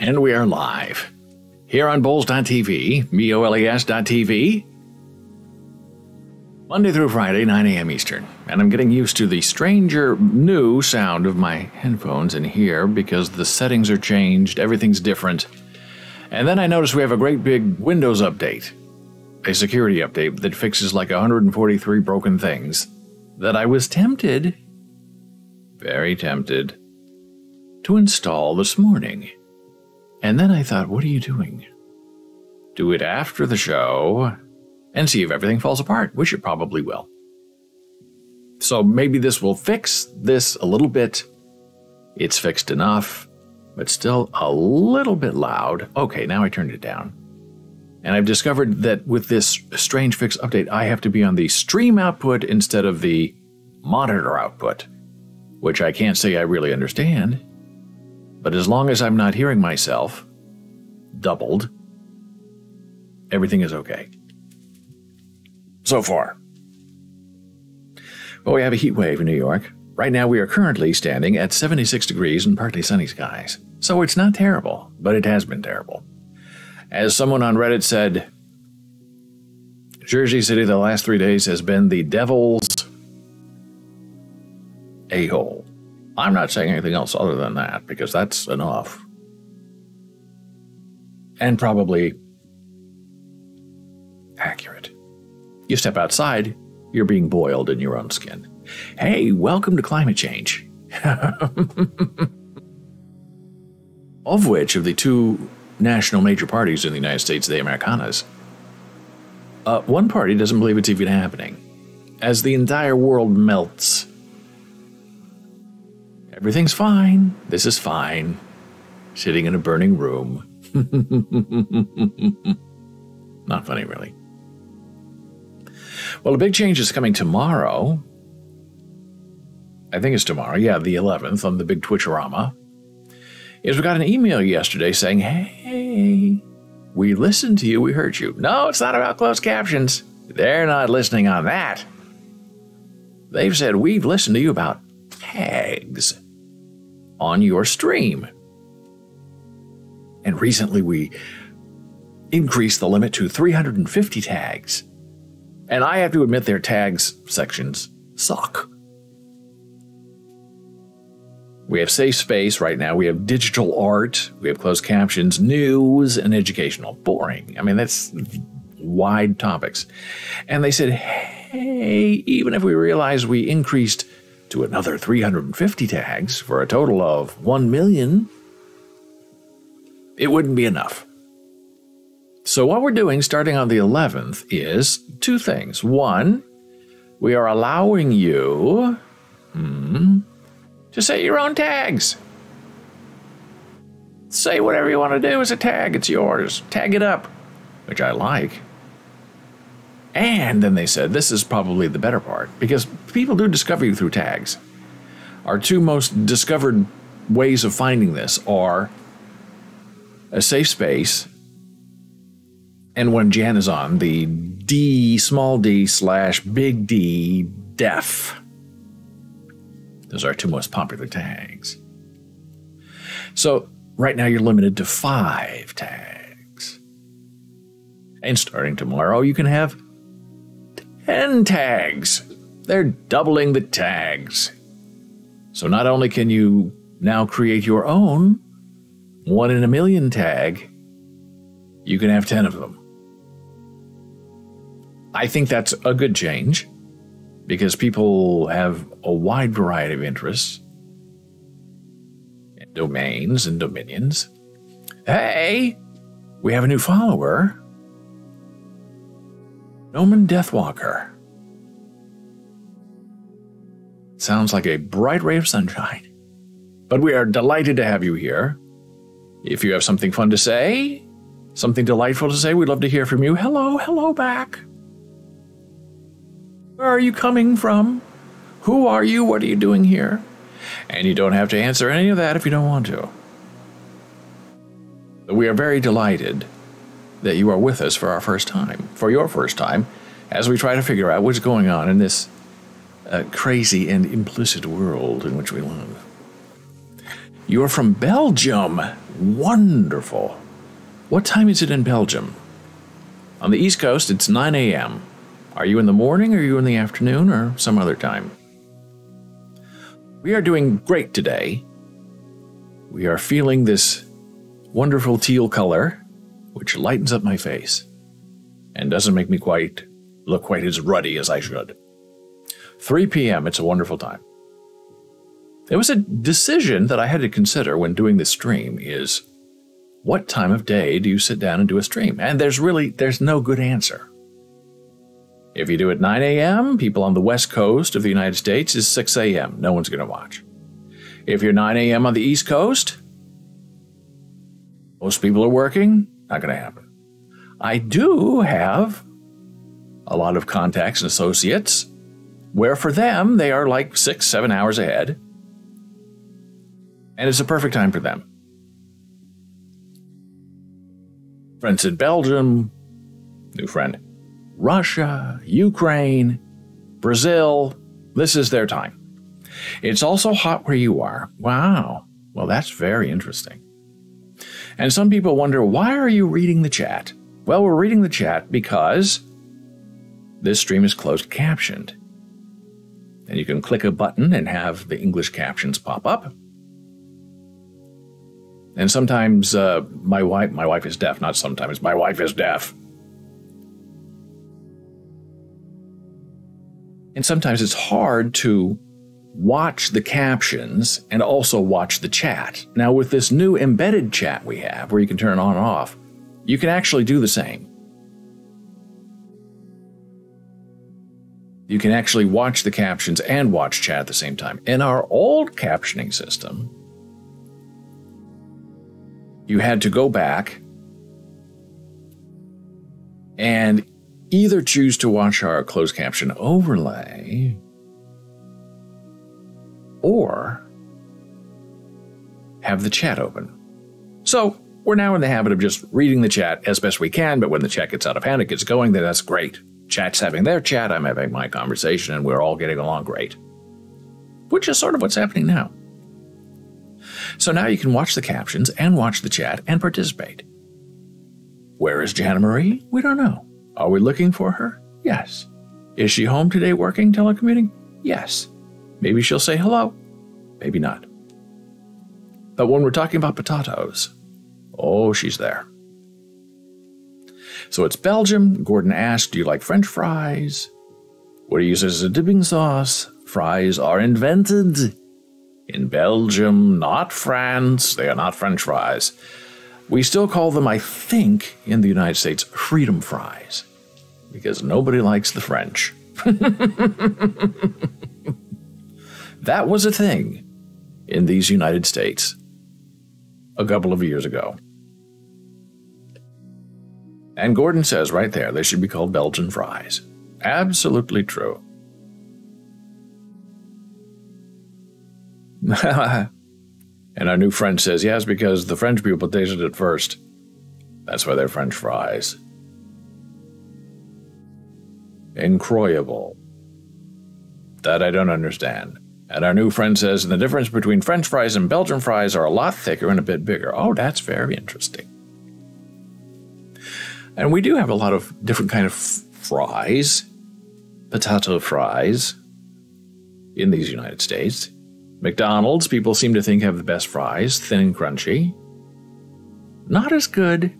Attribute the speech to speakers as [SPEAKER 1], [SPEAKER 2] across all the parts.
[SPEAKER 1] And we are live here on Bowls.tv, BOLES.tv, Monday through Friday, 9 a.m. Eastern. And I'm getting used to the stranger new sound of my headphones in here because the settings are changed, everything's different. And then I noticed we have a great big Windows update, a security update that fixes like 143 broken things that I was tempted, very tempted, to install this morning. And then I thought, what are you doing? Do it after the show and see if everything falls apart, which it probably will. So maybe this will fix this a little bit. It's fixed enough, but still a little bit loud. Okay, now I turned it down. And I've discovered that with this strange fix update, I have to be on the stream output instead of the monitor output, which I can't say I really understand. But as long as I'm not hearing myself doubled, everything is okay. So far. Well, we have a heat wave in New York. Right now we are currently standing at 76 degrees and partly sunny skies. So it's not terrible, but it has been terrible. As someone on Reddit said, Jersey City the last 3 days has been the devil's a-hole. I'm not saying anything else other than that, because that's enough. And probably accurate. You step outside, you're being boiled in your own skin. Hey, welcome to climate change. Of which, of the two national major parties in the United States, the Americanas, one party doesn't believe it's even happening. As the entire world melts, everything's fine. This is fine. Sitting in a burning room. Not funny, really. Well, a big change is coming tomorrow. I think it's tomorrow. Yeah, the 11th on the big Twitcherama. Is we got an email yesterday saying, hey, we listened to you, we heard you. No, it's not about closed captions. They're not listening on that. They've said, we've listened to you about tags on your stream. And recently we increased the limit to 350 tags. And I have to admit their tags sections suck. We have safe space right now. We have digital art. We have closed captions, news, and educational. Boring. I mean, that's wide topics. And they said, hey, even if we realize we increased to another 350 tags for a total of 1 million, it wouldn't be enough. So what we're doing starting on the 11th is two things. One, we are allowing you to say your own tags. Say whatever you want to do as a tag. It's yours. Tag it up, which I like. And then they said, this is probably the better part, because people do discover you through tags. Our two most discovered ways of finding this are a safe space, and when Jan is on, the D, small d / big D, def. Those are our two most popular tags. So right now you're limited to 5 tags. And starting tomorrow, you can have 10 tags. They're doubling the tags. So not only can you now create your own 1 in a million tag, you can have 10 of them. I think that's a good change because people have a wide variety of interests and domains and dominions. Hey, we have a new follower. Noman Deathwalker. Sounds like a bright ray of sunshine. But we are delighted to have you here. If you have something fun to say, something delightful to say, we'd love to hear from you. Hello, hello back. Where are you coming from? Who are you? What are you doing here? And you don't have to answer any of that if you don't want to. But we are very delighted that you are with us for our first time, for your first time, as we try to figure out what's going on in this crazy and implicit world in which we live. You're from Belgium. Wonderful. What time is it in Belgium? On the East Coast, it's 9 a.m. Are you in the morning, or are you in the afternoon, or some other time? We are doing great today. We are feeling this wonderful teal color, which lightens up my face and doesn't make me look quite as ruddy as I should. 3 p.m., it's a wonderful time. There was a decision that I had to consider when doing this stream is, what time of day do you sit down and do a stream? And there's no good answer. If you do it 9 a.m., people on the west coast of the United States is 6 a.m. No one's going to watch. If you're 9 a.m. on the East Coast, most people are working, not going to happen. I do have a lot of contacts and associates where for them, they are like 6-7 hours ahead. And it's a perfect time for them. Friends in Belgium, new friend, Russia, Ukraine, Brazil, this is their time. It's also hot where you are. Wow. Well, that's very interesting. And some people wonder, why are you reading the chat? Well, we're reading the chat because this stream is closed captioned. And you can click a button and have the English captions pop up. And sometimes my wife is deaf, not sometimes, my wife is deaf. And sometimes it's hard to watch the captions and also watch the chat. Now, with this new embedded chat we have, where you can turn it on and off, you can actually do the same. You can actually watch the captions and watch chat at the same time. In our old captioning system, you had to go back and either choose to watch our closed caption overlay or have the chat open. So we're now in the habit of just reading the chat as best we can, but when the chat gets out of hand, it gets going, then that's great. Chat's having their chat, I'm having my conversation, and we're all getting along great. Which is sort of what's happening now. So now you can watch the captions and watch the chat and participate. Where is Jana Marie? We don't know. Are we looking for her? Yes. Is she home today working telecommuting? Yes. Maybe she'll say hello. Maybe not. But when we're talking about potatoes, oh, she's there. So it's Belgium. Gordon asked, do you like French fries? What do you use as a dipping sauce? Fries are invented in Belgium, not France. They are not French fries. We still call them, I think, in the United States, freedom fries, because nobody likes the French. That was a thing in these United States a couple of years ago. And Gordon says right there, they should be called Belgian fries. Absolutely true. And our new friend says, yes, because the French people tasted it first. That's why they're French fries. Incroyable. That I don't understand. And our new friend says, the difference between French fries and Belgian fries are a lot thicker and a bit bigger. Oh, that's very interesting. And we do have a lot of different kind of fries, potato fries, in these United States. McDonald's, people seem to think, have the best fries, thin and crunchy. Not as good,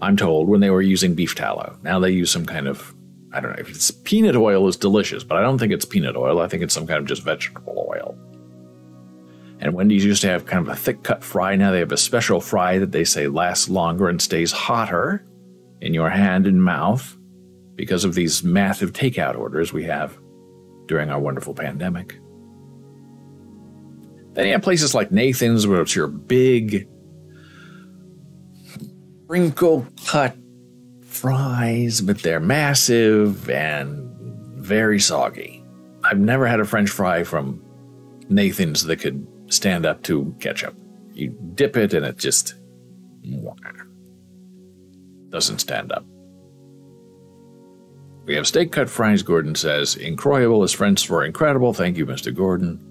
[SPEAKER 1] I'm told, when they were using beef tallow. Now they use some kind of, I don't know, if it's peanut oil is delicious, but I don't think it's peanut oil. I think it's some kind of just vegetable oil. And Wendy's used to have kind of a thick cut fry. Now they have a special fry that they say lasts longer and stays hotter in your hand and mouth because of these massive takeout orders we have during our wonderful pandemic. Then you have places like Nathan's, where it's your big, wrinkle-cut fries, but they're massive and very soggy. I've never had a French fry from Nathan's that could stand up to ketchup. You dip it and it just doesn't stand up. We have steak cut fries, Gordon says. Incroyable is French for incredible. Thank you, Mr. Gordon.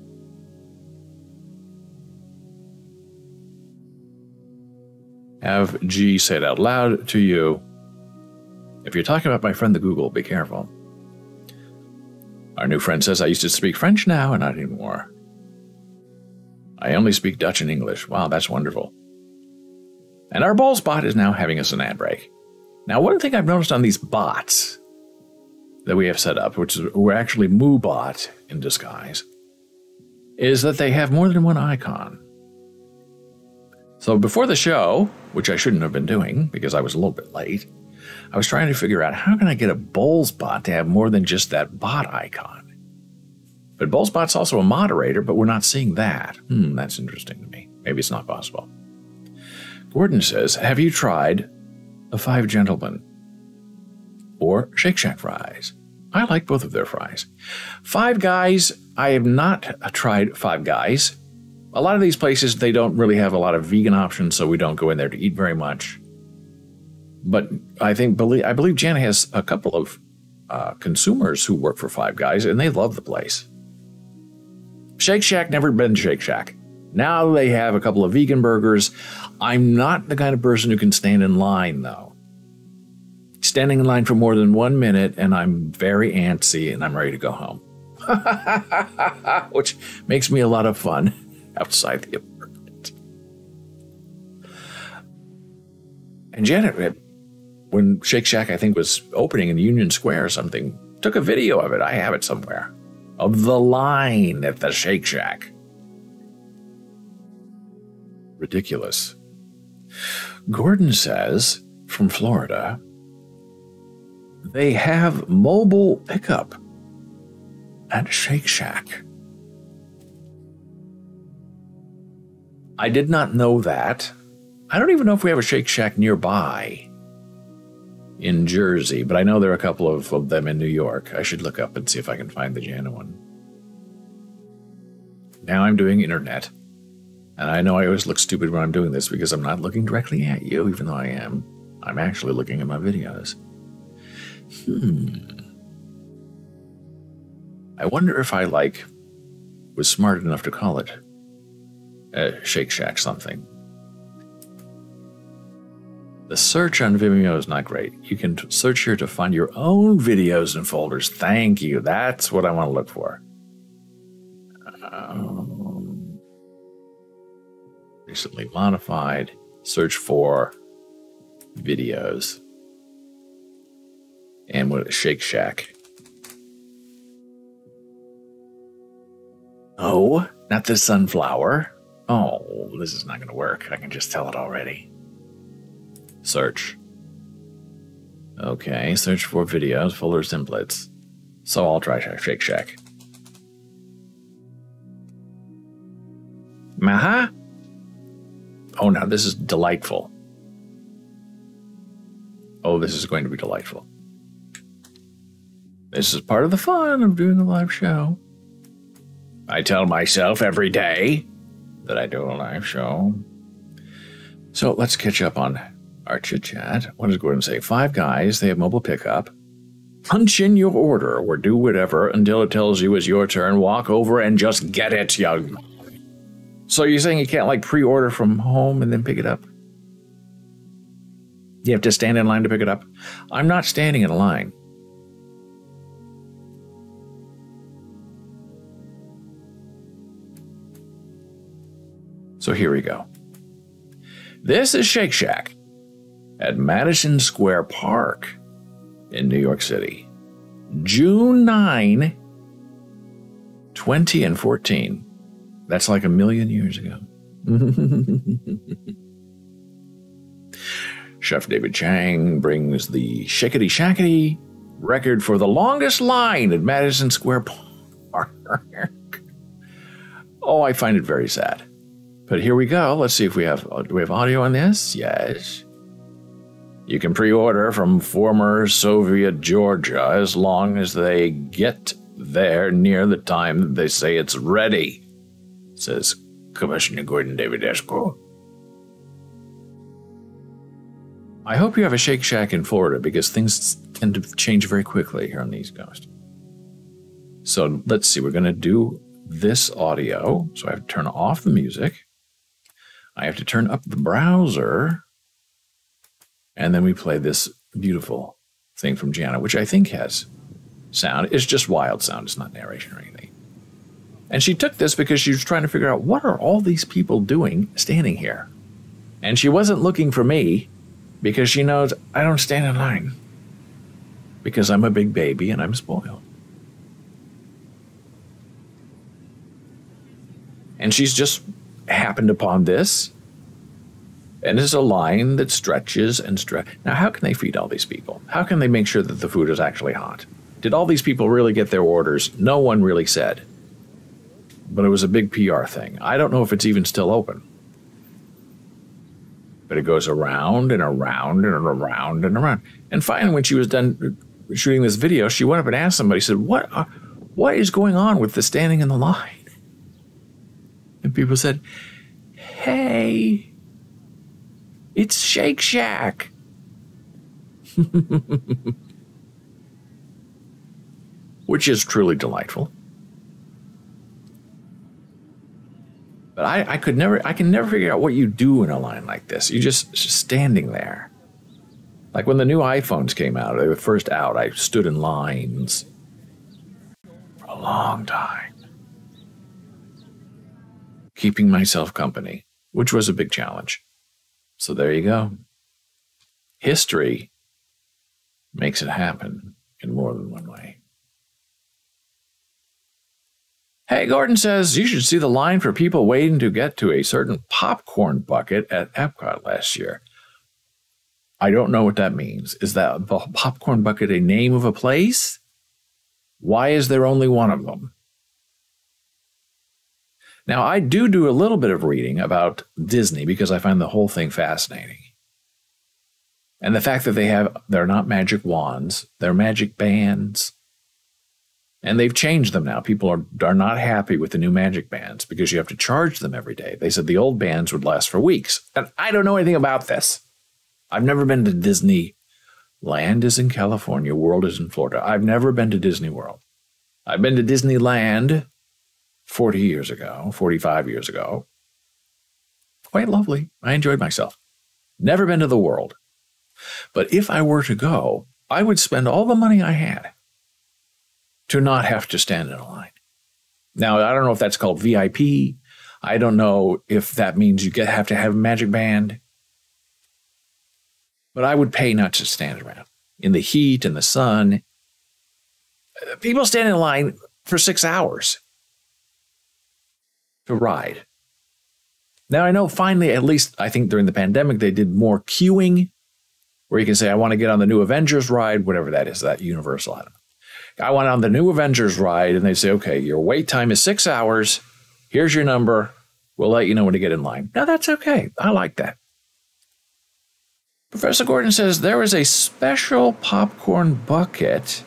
[SPEAKER 1] have G say it out loud to you. If you're talking about my friend the Google, be careful. Our new friend says, I used to speak French now and not anymore. I only speak Dutch and English. Wow, that's wonderful. And our Balls bot is now having us an ad break. Now, one thing I've noticed on these bots that we have set up, which is we're actually MooBot in disguise, is that they have more than one icon. So before the show, which I shouldn't have been doing because I was a little bit late, I was trying to figure out how can I get a Balls bot to have more than just that bot icon. But Balls bot's also a moderator, but we're not seeing that. That's interesting to me. Maybe it's not possible. Gordon says, have you tried the Five Gentlemen or Shake Shack fries? I like both of their fries. Five Guys, I have not tried Five Guys. A lot of these places, they don't really have a lot of vegan options, so we don't go in there to eat very much. But I believe Jana has a couple of consumers who work for Five Guys, and they love the place. Shake Shack, never been to Shake Shack. Now they have a couple of vegan burgers. I'm not the kind of person who can stand in line, though. Standing in line for more than 1 minute, and I'm very antsy, and I'm ready to go home. Which makes me a lot of fun outside the apartment. And Janet, when Shake Shack, I think, was opening in Union Square or something, took a video of it. I have it somewhere. Of the line at the Shake Shack. Ridiculous. Gordon says, from Florida, they have mobile pickup at Shake Shack. I did not know that. I don't even know if we have a Shake Shack nearby in Jersey, but I know there are a couple of them in New York. I should look up and see if I can find the Jana one. Now I'm doing internet. And I know I always look stupid when I'm doing this because I'm not looking directly at you, even though I am. I'm actually looking at my videos. I wonder if I, was smart enough to call it Shake Shack something. The search on Vimeo is not great. You can search here to find your own videos and folders. Thank you. That's what I want to look for. Recently modified. Search for videos. And what is Shake Shack? Oh, not the sunflower. Oh, this is not going to work. I can just tell it already. Search. Okay, search for videos, folder templates. So I'll try Shake Shack. Maha? Oh, now this is delightful. Oh, this is going to be delightful. This is part of the fun of doing a live show. I tell myself every day that I do a live show. So let's catch up on our chit-chat. What does Gordon say? Five Guys, they have mobile pickup. Punch in your order or do whatever until it tells you it's your turn. Walk over and just get it, young. So you're saying you can't, pre-order from home and then pick it up? You have to stand in line to pick it up? I'm not standing in a line. So here we go. This is Shake Shack at Madison Square Park in New York City. June 9, 2014. That's like 1,000,000 years ago. Chef David Chang brings the Shackety Shackety record for the longest line at Madison Square Park. Oh, I find it very sad. But here we go. Let's see if do we have audio on this? Yes. You can pre-order from former Soviet Georgia as long as they get there near the time that they say it's ready, says Commissioner Gordon Davidescu. I hope you have a Shake Shack in Florida because things tend to change very quickly here on the East Coast. So let's see. We're going to do this audio. So I have to turn off the music. I have to turn up the browser. And then we played this beautiful thing from Gianna, which I think has sound. It's just wild sound. It's not narration or anything. And she took this because she was trying to figure out, what are all these people doing standing here? And she wasn't looking for me because she knows I don't stand in line because I'm a big baby and I'm spoiled. And she's just happened upon this. And it's a line that stretches and stretches. Now, how can they feed all these people? How can they make sure that the food is actually hot? Did all these people really get their orders? No one really said. But it was a big PR thing. I don't know if it's even still open. But it goes around and around and around and around. And finally, when she was done shooting this video, she went up and asked somebody, said, what is going on with the standing in the line? And people said, hey, it's Shake Shack. Which is truly delightful. But I can never figure out what you do in a line like this. You're just standing there. Like when the new iPhones came out, they were first out, I stood in lines for a long time, keeping myself company, which was a big challenge. So there you go. History makes it happen in more than one way. Hey, Gordon says, you should see the line for people waiting to get to a certain popcorn bucket at Epcot last year. I don't know what that means. Is that the popcorn bucket a name of a place? Why is there only one of them? Now, I do a little bit of reading about Disney because I find the whole thing fascinating. And the fact that they're not magic wands, they're magic bands. And they've changed them now. People are not happy with the new magic bands because you have to charge them every day. They said the old bands would last for weeks. And I don't know anything about this. I've never been to Disney. Land is in California. World is in Florida. I've never been to Disney World. I've been to Disneyland 40 years ago, 45 years ago. Quite lovely. I enjoyed myself. Never been to the world. But if I were to go, I would spend all the money I had to not have to stand in a line. Now, I don't know if that's called VIP. I don't know if that means you have to have a magic band. But I would pay not to stand around in the heat and the sun. People stand in line for 6 hours to ride. Now, I know finally, at least I think during the pandemic, they did more queuing where you can say, I want to get on the new Avengers ride, whatever that is, that Universal, I don't know. I went on the new Avengers ride, and they say, okay, your wait time is 6 hours. Here's your number. We'll let you know when to get in line. Now, that's okay. I like that. Professor Gordon says there is a special popcorn bucket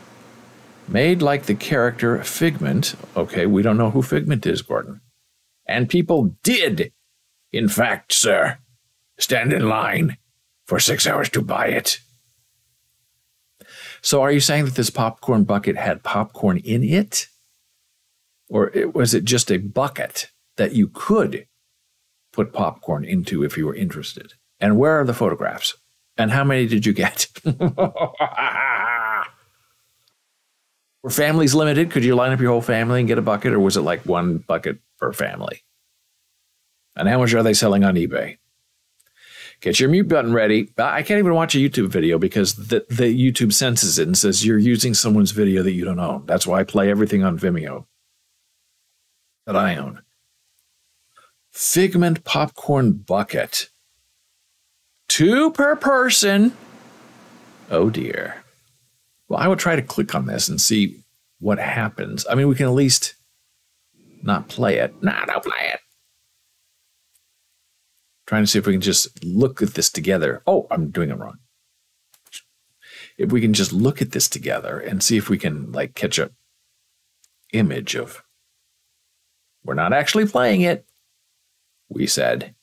[SPEAKER 1] made like the character Figment. Okay, we don't know who Figment is, Gordon. And people did, in fact, sir, stand in line for 6 hours to buy it. So are you saying that this popcorn bucket had popcorn in it? Or was it just a bucket that you could put popcorn into if you were interested? And where are the photographs? And how many did you get? Were families limited? Could you line up your whole family and get a bucket? Or was it like one bucket per family? And how much are they selling on eBay? Get your mute button ready. I can't even watch a YouTube video because the YouTube senses it and says you're using someone's video that you don't own. That's why I play everything on Vimeo that I own. Figment popcorn bucket. 2 per person. Oh dear. Well, I would try to click on this and see what happens. I mean, we can at least not play it. No, don't play it. Trying to see if we can just look at this together. Oh, I'm doing it wrong. If we can just look at this together and see if we can like catch a image of, we're not actually playing it, we said.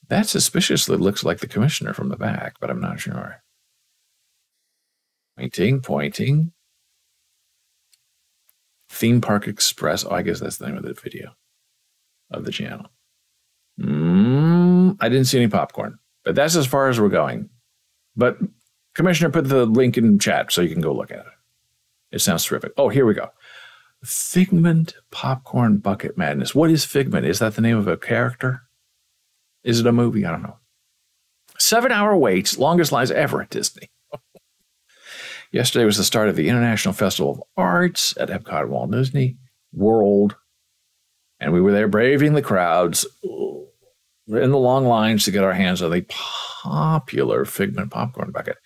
[SPEAKER 1] That suspiciously looks like the commissioner from the back, but I'm not sure. Pointing. Theme Park Express. Oh, I guess that's the name of the video of the channel. I didn't see any popcorn, but that's as far as we're going. But Commissioner, put the link in chat so you can go look at it. It sounds terrific. Oh, here we go. Figment Popcorn Bucket Madness. What is Figment? Is that the name of a character? Is it a movie? I don't know. 7-hour waits, longest lines ever at Disney. Yesterday was the start of the International Festival of Arts at Epcot Walt Disney World. And we were there braving the crowds in the long lines to get our hands on the popular Figment Popcorn Bucket.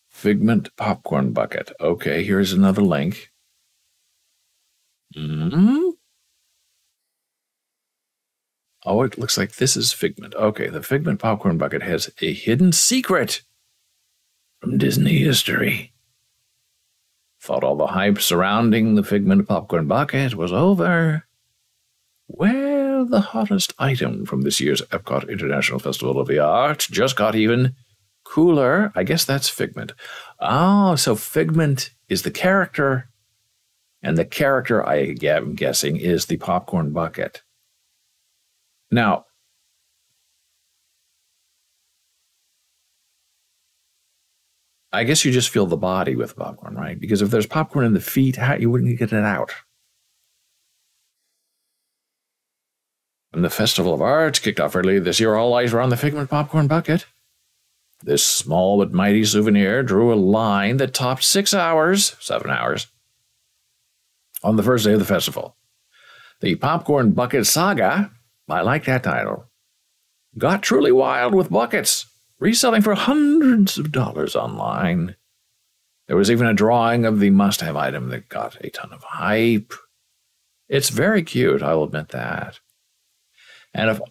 [SPEAKER 1] Figment Popcorn Bucket. Okay, here's another link. Oh, it looks like this is Figment. Okay, the Figment Popcorn Bucket has a hidden secret from Disney history. Thought all the hype surrounding the Figment Popcorn Bucket was over. Well, the hottest item from this year's Epcot International Festival of the Arts just got even cooler. I guess that's Figment. Oh, so Figment is the character, and the character, I am guessing, is the popcorn bucket. Now, I guess you just fill the body with popcorn, right? Because if there's popcorn in the feet, you wouldn't get it out. When the Festival of Arts kicked off early this year, all eyes were on the Figment Popcorn Bucket. This small but mighty souvenir drew a line that topped 7 hours, on the first day of the festival. The Popcorn Bucket Saga, I like that title, got truly wild with buckets, reselling for hundreds of dollars online. There was even a drawing of the must-have item that got a ton of hype. It's very cute, I'll admit that. And if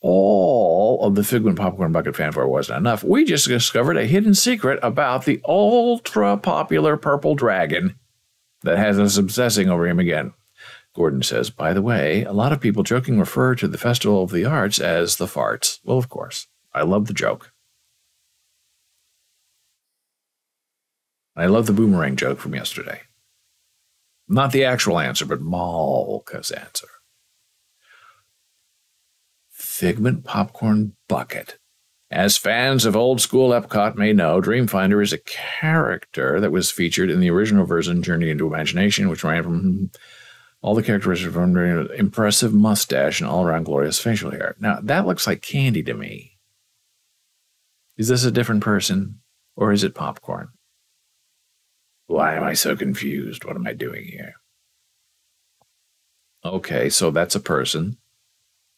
[SPEAKER 1] all of the Figment Popcorn Bucket fanfare wasn't enough, we just discovered a hidden secret about the ultra-popular purple dragon that has us obsessing over him again. Gordon says, by the way, a lot of people joking refer to the Festival of the Arts as the farts. Well, of course. I love the joke. I love the boomerang joke from yesterday. Not the actual answer, but Malka's answer. Figment Popcorn Bucket. As fans of old school Epcot may know, Dreamfinder is a character that was featured in the original version, Journey into Imagination, which ran from all the characteristics of an impressive mustache and all-around glorious facial hair. Now, that looks like candy to me. Is this a different person, or is it popcorn? Why am I so confused? What am I doing here? Okay, so that's a person.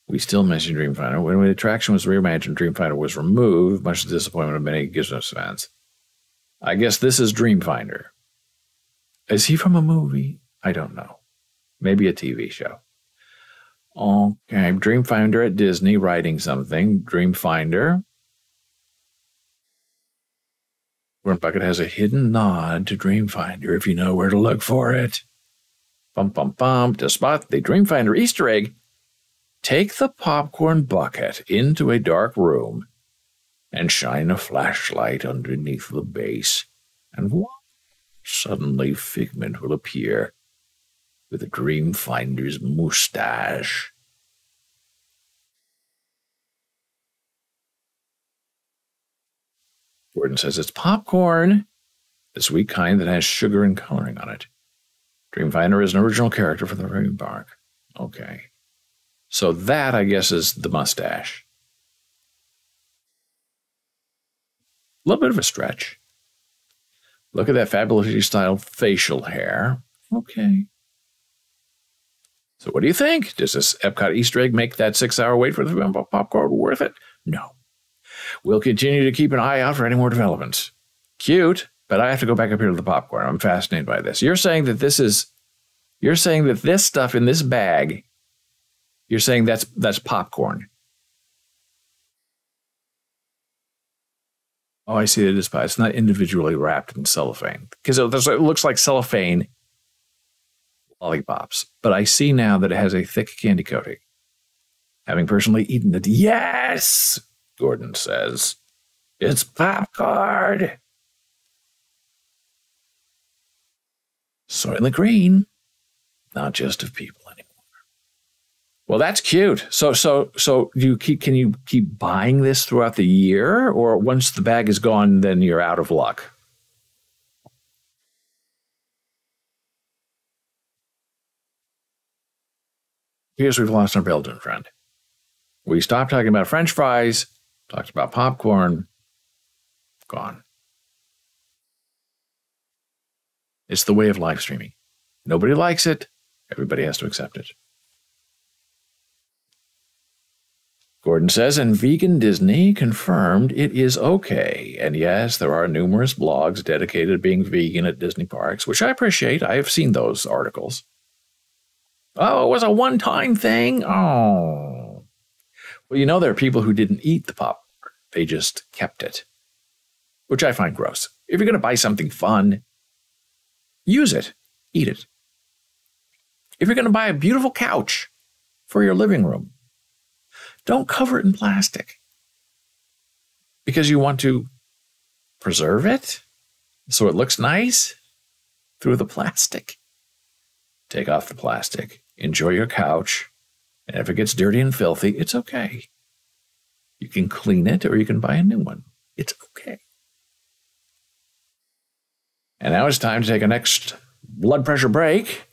[SPEAKER 1] We still mentioned Dreamfinder. When the attraction was reimagined, Dreamfinder was removed, much to the disappointment of many Gizmos fans. I guess this is Dreamfinder. Is he from a movie? I don't know. Maybe a TV show. Okay, Dreamfinder at Disney writing something. Dreamfinder. Popcorn Bucket has a hidden nod to Dreamfinder if you know where to look for it. Bum, bum, bum. To spot the Dreamfinder Easter egg, take the popcorn bucket into a dark room and shine a flashlight underneath the base, and suddenly Figment will appear with a Dreamfinder's mustache. Gordon says it's popcorn, the sweet kind that has sugar and coloring on it. Dreamfinder is an original character for the theme park. Okay. So that, I guess, is the mustache. A little bit of a stretch. Look at that fabulously styled facial hair. Okay. So what do you think? Does this Epcot Easter egg make that 6-hour wait for the popcorn worth it? No. We'll continue to keep an eye out for any more developments. Cute, but I have to go back up here to the popcorn. I'm fascinated by this. You're saying that this stuff in this bag, you're saying that's popcorn. Oh, I see it is pie. It's not individually wrapped in cellophane. Because it looks like cellophane lollipops. But I see now that it has a thick candy coating. Having personally eaten it, yes, Gordon says, it's popcorn. Soylent Green. not just of people anymore. Well, that's cute. So can you keep buying this throughout the year, or once the bag is gone, then you're out of luck? Here's we've lost our Belgian friend. We stopped talking about French fries, talked about popcorn, gone. It's the way of live streaming. Nobody likes it. Everybody has to accept it. Gordon says, and Vegan Disney confirmed it is okay. And yes, there are numerous blogs dedicated to being vegan at Disney parks, which I appreciate. I have seen those articles. Oh, it was a one-time thing? Oh. Well, you know, there are people who didn't eat the popcorn. They just kept it, which I find gross. If you're going to buy something fun, use it. Eat it. If you're going to buy a beautiful couch for your living room, don't cover it in plastic because you want to preserve it so it looks nice through the plastic. Take off the plastic. Enjoy your couch. And if it gets dirty and filthy, it's okay. You can clean it or you can buy a new one. It's okay. And now it's time to take a next blood pressure break.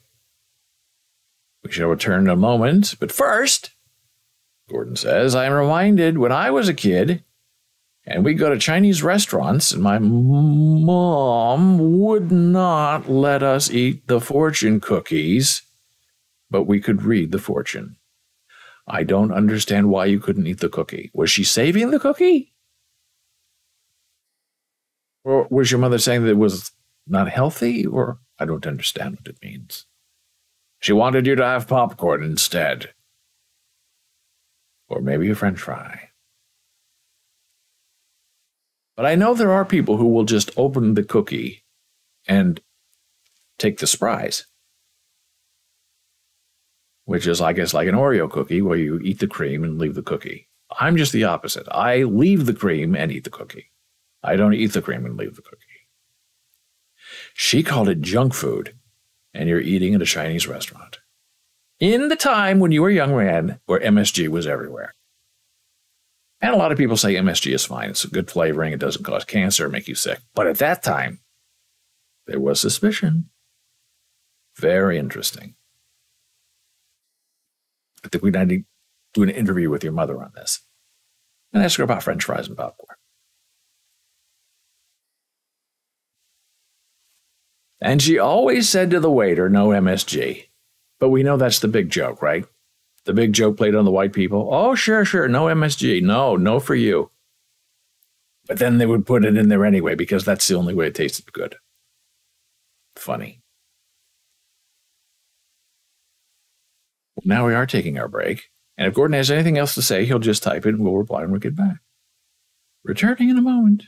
[SPEAKER 1] We shall return in a moment. But first, Gordon says, I'm reminded when I was a kid and we'd go to Chinese restaurants and my mom would not let us eat the fortune cookies, but we could read the fortune. I don't understand why you couldn't eat the cookie. Was she saving the cookie? Or was your mother saying that it was not healthy? Or I don't understand what it means. She wanted you to have popcorn instead. Or maybe a French fry. But I know there are people who will just open the cookie and take the surprise, which is, I guess, like an Oreo cookie where you eat the cream and leave the cookie. I'm just the opposite. I leave the cream and eat the cookie. I don't eat the cream and leave the cookie. She called it junk food, and you're eating at a Chinese restaurant. In the time when you were a young man, where MSG was everywhere. And a lot of people say MSG is fine. It's a good flavoring. It doesn't cause cancer or make you sick. But at that time, there was suspicion. Very interesting. I think we need to do an interview with your mother on this and ask her about French fries and popcorn. And she always said to the waiter, no MSG. But we know that's the big joke, right? The big joke played on the white people. Oh, sure, no MSG. No for you. But then they would put it in there anyway because that's the only way it tasted good. Funny. Now we are taking our break. And if Gordon has anything else to say, he'll just type it and we'll reply when we get back. Returning in a moment.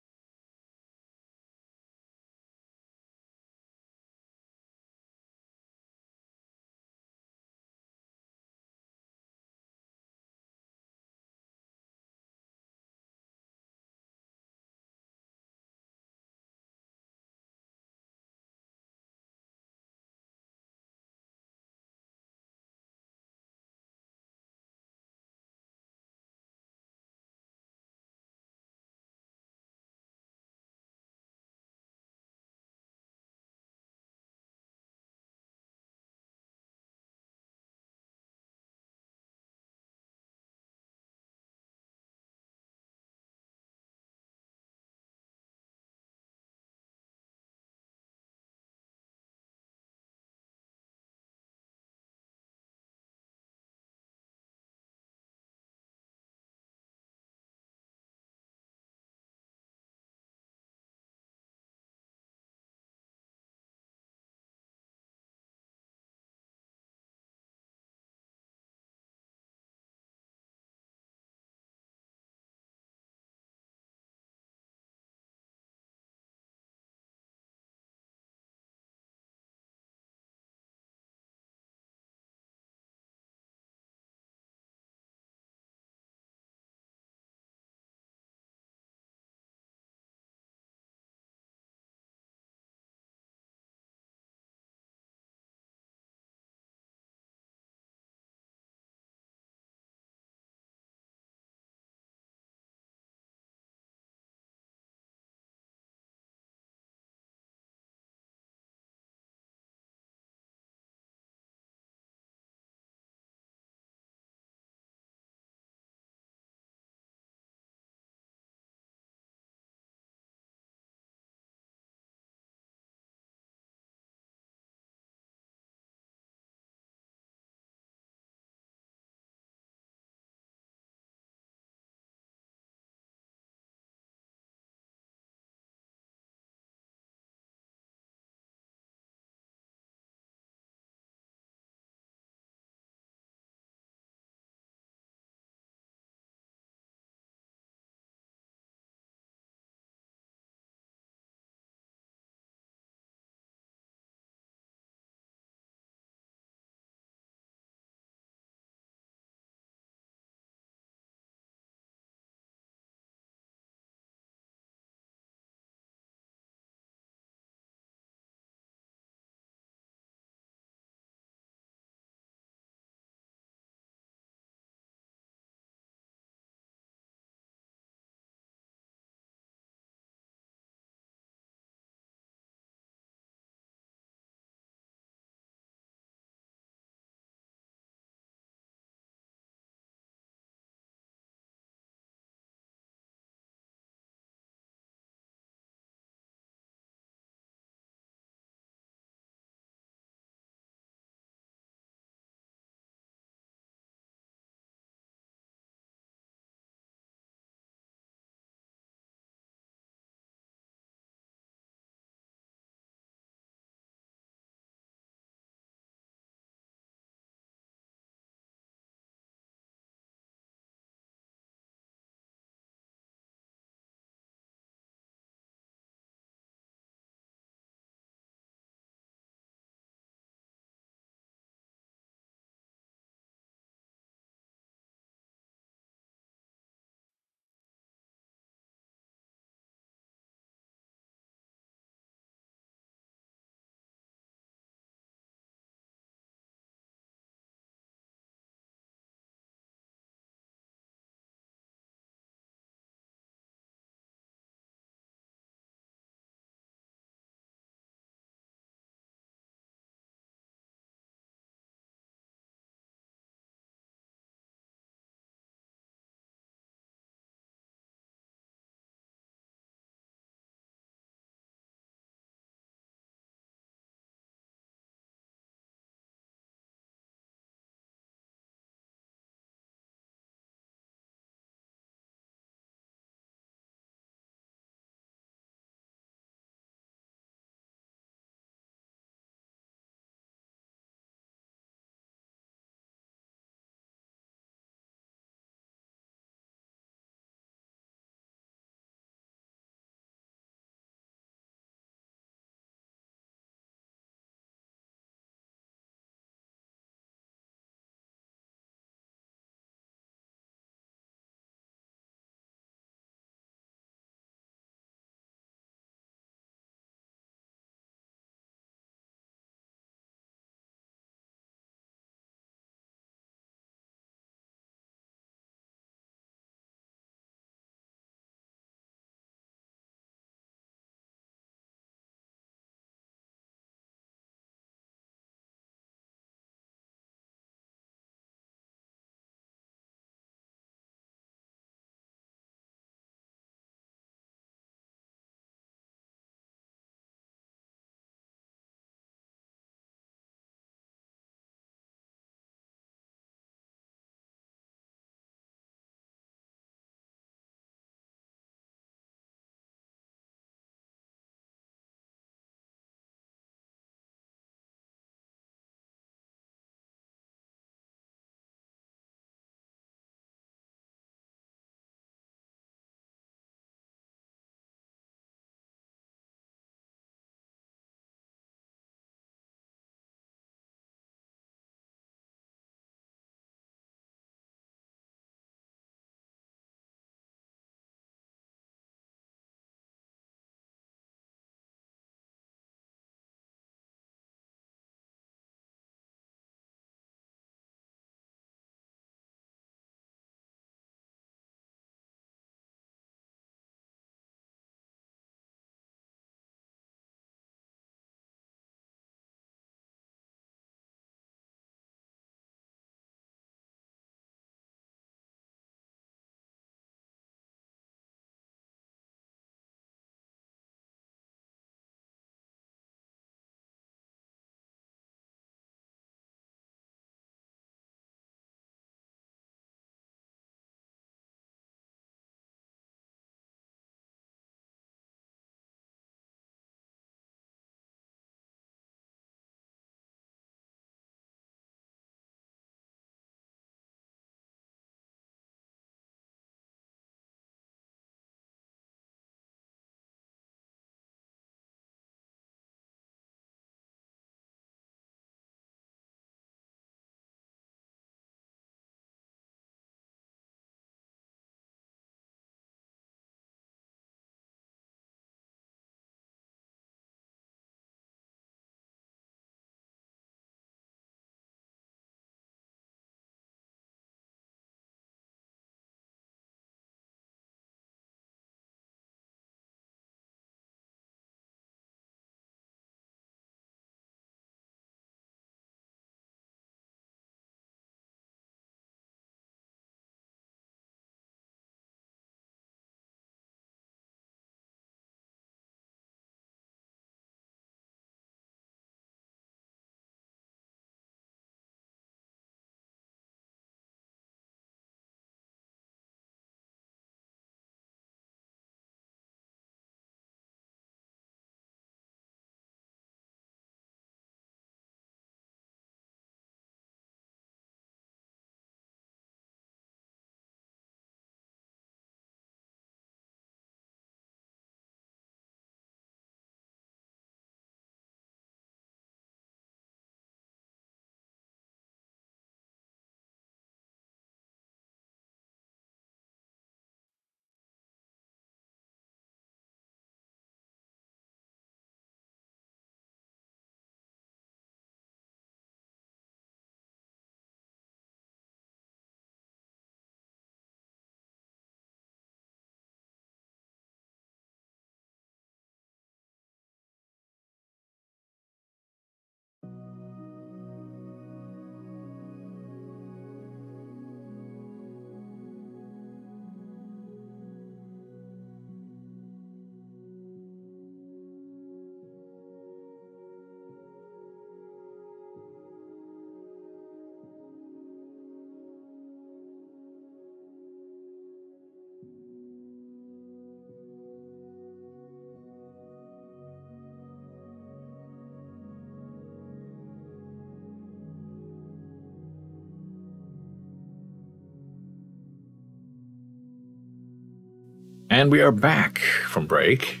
[SPEAKER 1] And we are back from break.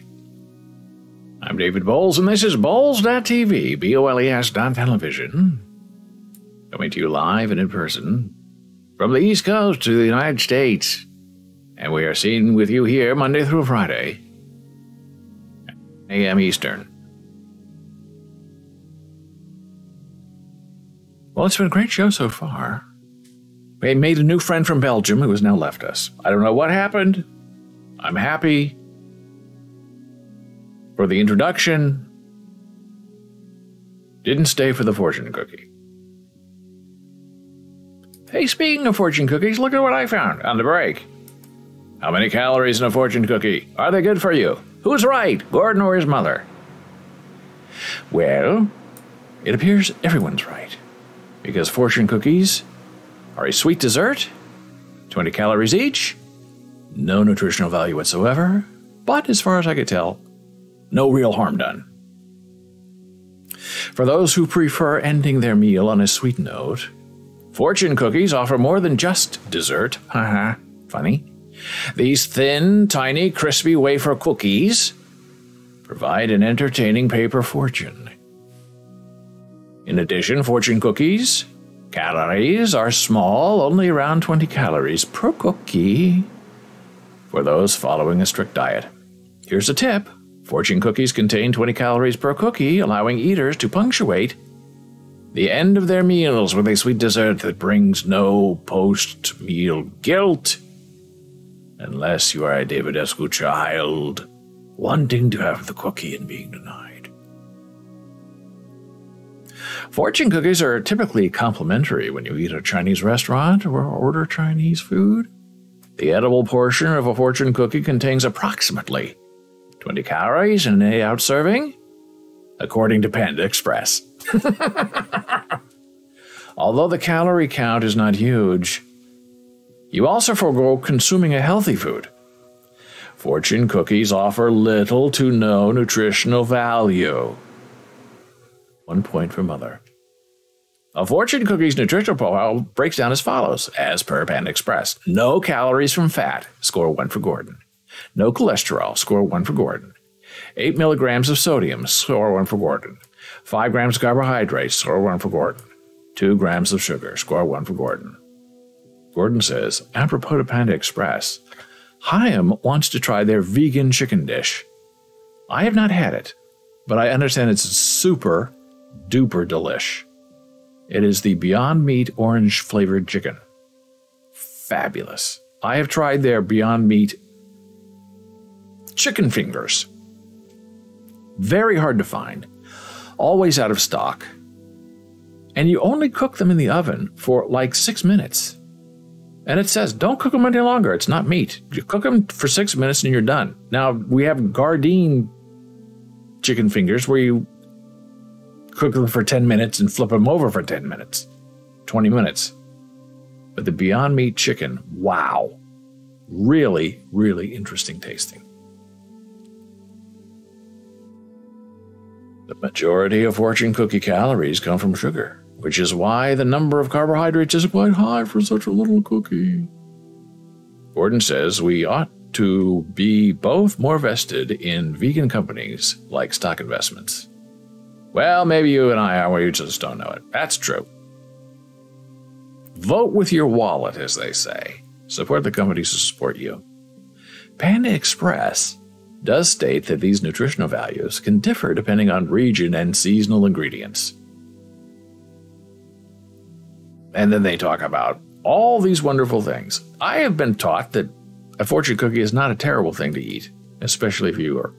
[SPEAKER 1] I'm David Bowles, and this is Bowles.tv, BOLES.television. Coming to you live and in person from the East Coast to the United States. And we are seen with you here Monday through Friday, a.m. Eastern. Well, it's been a great show so far. We made a new friend from Belgium who has now left us. I don't know what happened. I'm happy for the introduction. Didn't stay for the fortune cookie. Hey, speaking of fortune cookies, look at what I found on the break. How many calories in a fortune cookie? Are they good for you? Who's right, Gordon or his mother? Well, it appears everyone's right. Because fortune cookies are a sweet dessert, 20 calories each, no nutritional value whatsoever, but as far as I could tell, no real harm done. For those who prefer ending their meal on a sweet note, fortune cookies offer more than just dessert. Haha, funny. These thin, tiny, crispy wafer cookies provide an entertaining paper fortune. In addition, fortune cookies' calories are small, only around 20 calories per cookie for those following a strict diet. Here's a tip. Fortune cookies contain 20 calories per cookie, allowing eaters to punctuate the end of their meals with a sweet dessert that brings no post-meal guilt, unless you are a David Escu child wanting to have the cookie and being denied. Fortune cookies are typically complimentary when you eat at a Chinese restaurant or order Chinese food. The edible portion of a fortune cookie contains approximately 20 calories in an 8-ounce serving, according to Panda Express. Although the calorie count is not huge, you also forego consuming a healthy food. Fortune cookies offer little to no nutritional value. 1 point for Mother. A fortune cookie's nutritional profile breaks down as follows, as per Panda Express. No calories from fat, score 1 for Gordon. No cholesterol, score 1 for Gordon. 8 milligrams of sodium, score 1 for Gordon. 5 grams of carbohydrates, score 1 for Gordon. 2 grams of sugar, score 1 for Gordon. Gordon says, apropos to Panda Express, Chaim wants to try their vegan chicken dish. I have not had it, but I understand it's super duper delish. It is the Beyond Meat orange flavored chicken. Fabulous. I have tried their Beyond Meat chicken fingers. Very hard to find. Always out of stock. And you only cook them in the oven for like 6 minutes. And it says, don't cook them any longer. It's not meat. You cook them for 6 minutes and you're done. Now, we have Gardein chicken fingers where you cook them for 10 minutes and flip them over for 10 minutes, 20 minutes. But the Beyond Meat chicken, wow. Really, really interesting tasting. The majority of fortune cookie calories come from sugar, which is why the number of carbohydrates is quite high for such a little cookie. Gordon says we ought to be both more vested in vegan companies like stock investments. Well, maybe you and I are, we just don't know it. That's true. Vote with your wallet, as they say. Support the companies who support you. Panda Express does state that these nutritional values can differ depending on region and seasonal ingredients. And then they talk about all these wonderful things. I have been taught that a fortune cookie is not a terrible thing to eat, especially if you are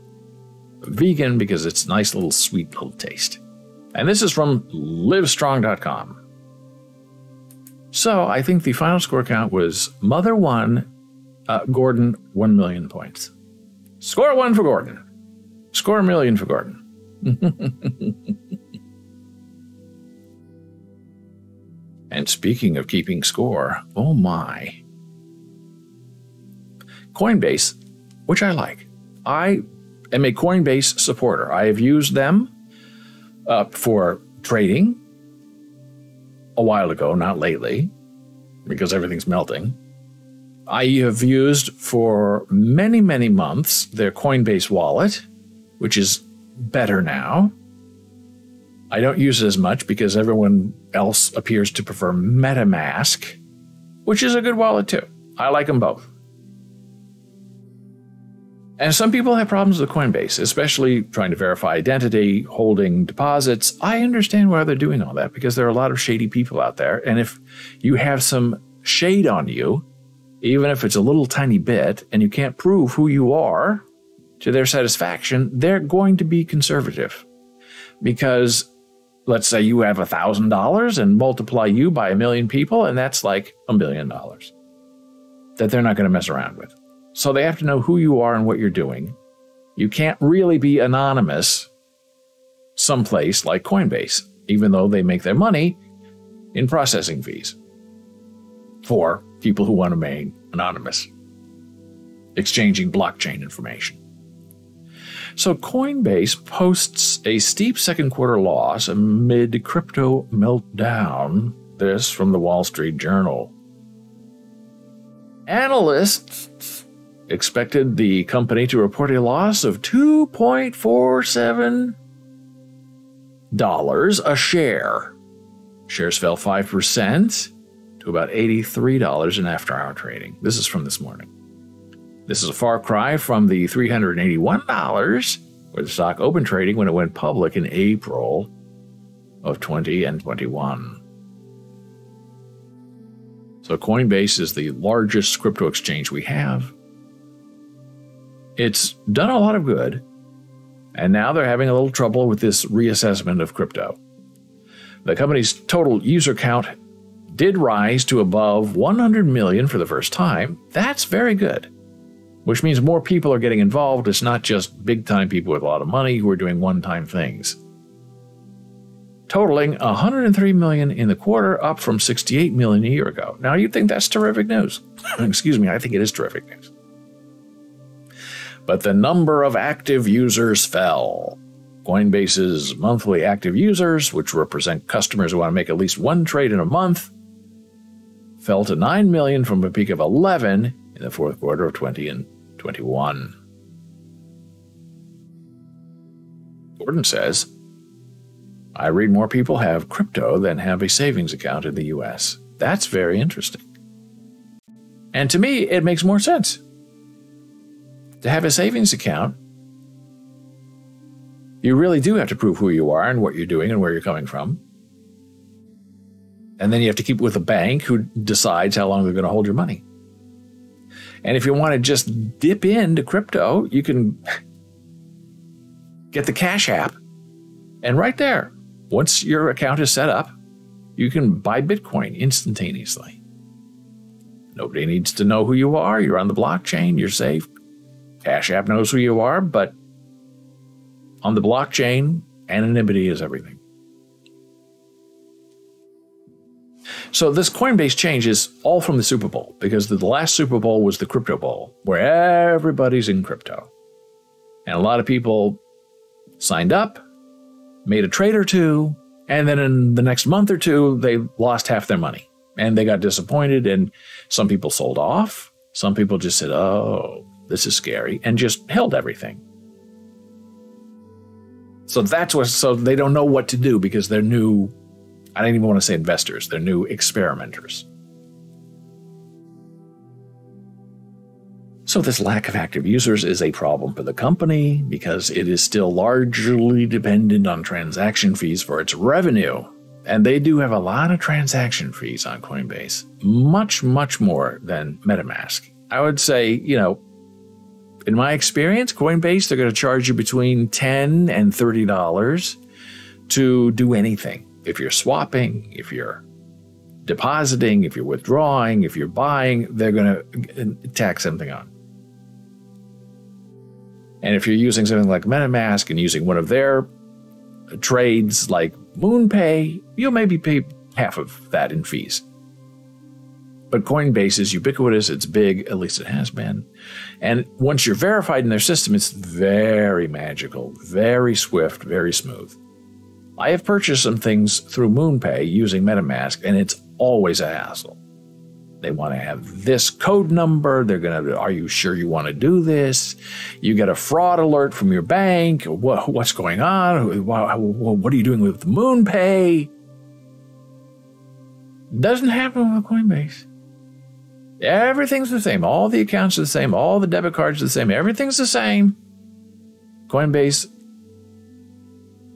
[SPEAKER 1] vegan, because it's a nice little sweet little taste. And this is from livestrong.com. So I think the final score count was Mother 1, Gordon 1 million points. Score 1 for Gordon. Score 1 million for Gordon. And speaking of keeping score, oh my. Coinbase, which I like. I am a Coinbase supporter. I have used them for trading a while ago, not lately, because everything's melting. I have used for many, many months their Coinbase wallet, which is better now. I don't use it as much because everyone else appears to prefer MetaMask, which is a good wallet too. I like them both. And some people have problems with Coinbase, especially trying to verify identity, holding deposits. I understand why they're doing all that because there are a lot of shady people out there. And if you have some shade on you, even if it's a little tiny bit, and you can't prove who you are to their satisfaction, they're going to be conservative. Because let's say you have $1,000 and multiply you by 1 million people, and that's like $1 billion that they're not going to mess around with. So they have to know who you are and what you're doing. You can't really be anonymous someplace like Coinbase, even though they make their money in processing fees for people who want to remain anonymous, exchanging blockchain information. So Coinbase posts a steep second quarter loss amid crypto meltdown. This from the Wall Street Journal. Analysts expected the company to report a loss of $2.47 a share. Shares fell 5% to about $83 in after-hour trading. This is from this morning. This is a far cry from the $381 where the stock opened trading when it went public in April of 2021. So Coinbase is the largest crypto exchange we have. It's done a lot of good, and now they're having a little trouble with this reassessment of crypto. The company's total user count did rise to above 100 million for the first time. That's very good, which means more people are getting involved. It's not just big-time people with a lot of money who are doing one-time things. Totaling 103 million in the quarter, up from 68 million a year ago. Now, you'd think that's terrific news. Excuse me, I think it is terrific news. But the number of active users fell. Coinbase's monthly active users, which represent customers who want to make at least one trade in a month, fell to 9 million from a peak of 11 in the fourth quarter of 2021. Gordon says, I read more people have crypto than have a savings account in the US. That's very interesting. And to me, it makes more sense. To have a savings account, you really do have to prove who you are and what you're doing and where you're coming from. And then you have to keep it with a bank who decides how long they're going to hold your money. And if you want to just dip into crypto, you can get the Cash App. And right there, once your account is set up, you can buy Bitcoin instantaneously. Nobody needs to know who you are. You're on the blockchain. You're safe. Cash App knows who you are, but on the blockchain, anonymity is everything. So this Coinbase change is all from the Super Bowl, because the last Super Bowl was the Crypto Bowl, where everybody's in crypto. And a lot of people signed up, made a trade or two, and then in the next month or two, they lost half their money. And they got disappointed, and some people sold off. Some people just said, oh, this is scary, and just held everything. So so they don't know what to do because they're new. I don't even want to say investors. They're new experimenters. So this lack of active users is a problem for the company because it is still largely dependent on transaction fees for its revenue. And they do have a lot of transaction fees on Coinbase. Much, much more than MetaMask. I would say, in my experience, Coinbase, they're going to charge you between $10 and $30 to do anything. If you're swapping, if you're depositing, if you're withdrawing, if you're buying, they're going to tack something on. And if you're using something like MetaMask and using one of their trades like MoonPay, you'll maybe pay half of that in fees. But Coinbase is ubiquitous, it's big, at least it has been. And once you're verified in their system, it's very magical, very swift, very smooth. I have purchased some things through MoonPay using MetaMask, and it's always a hassle. They want to have this code number. Are you sure you want to do this? You get a fraud alert from your bank. What's going on? What are you doing with the MoonPay? Doesn't happen with Coinbase. Everything's the same. All the accounts are the same. All the debit cards are the same. Everything's the same. Coinbase,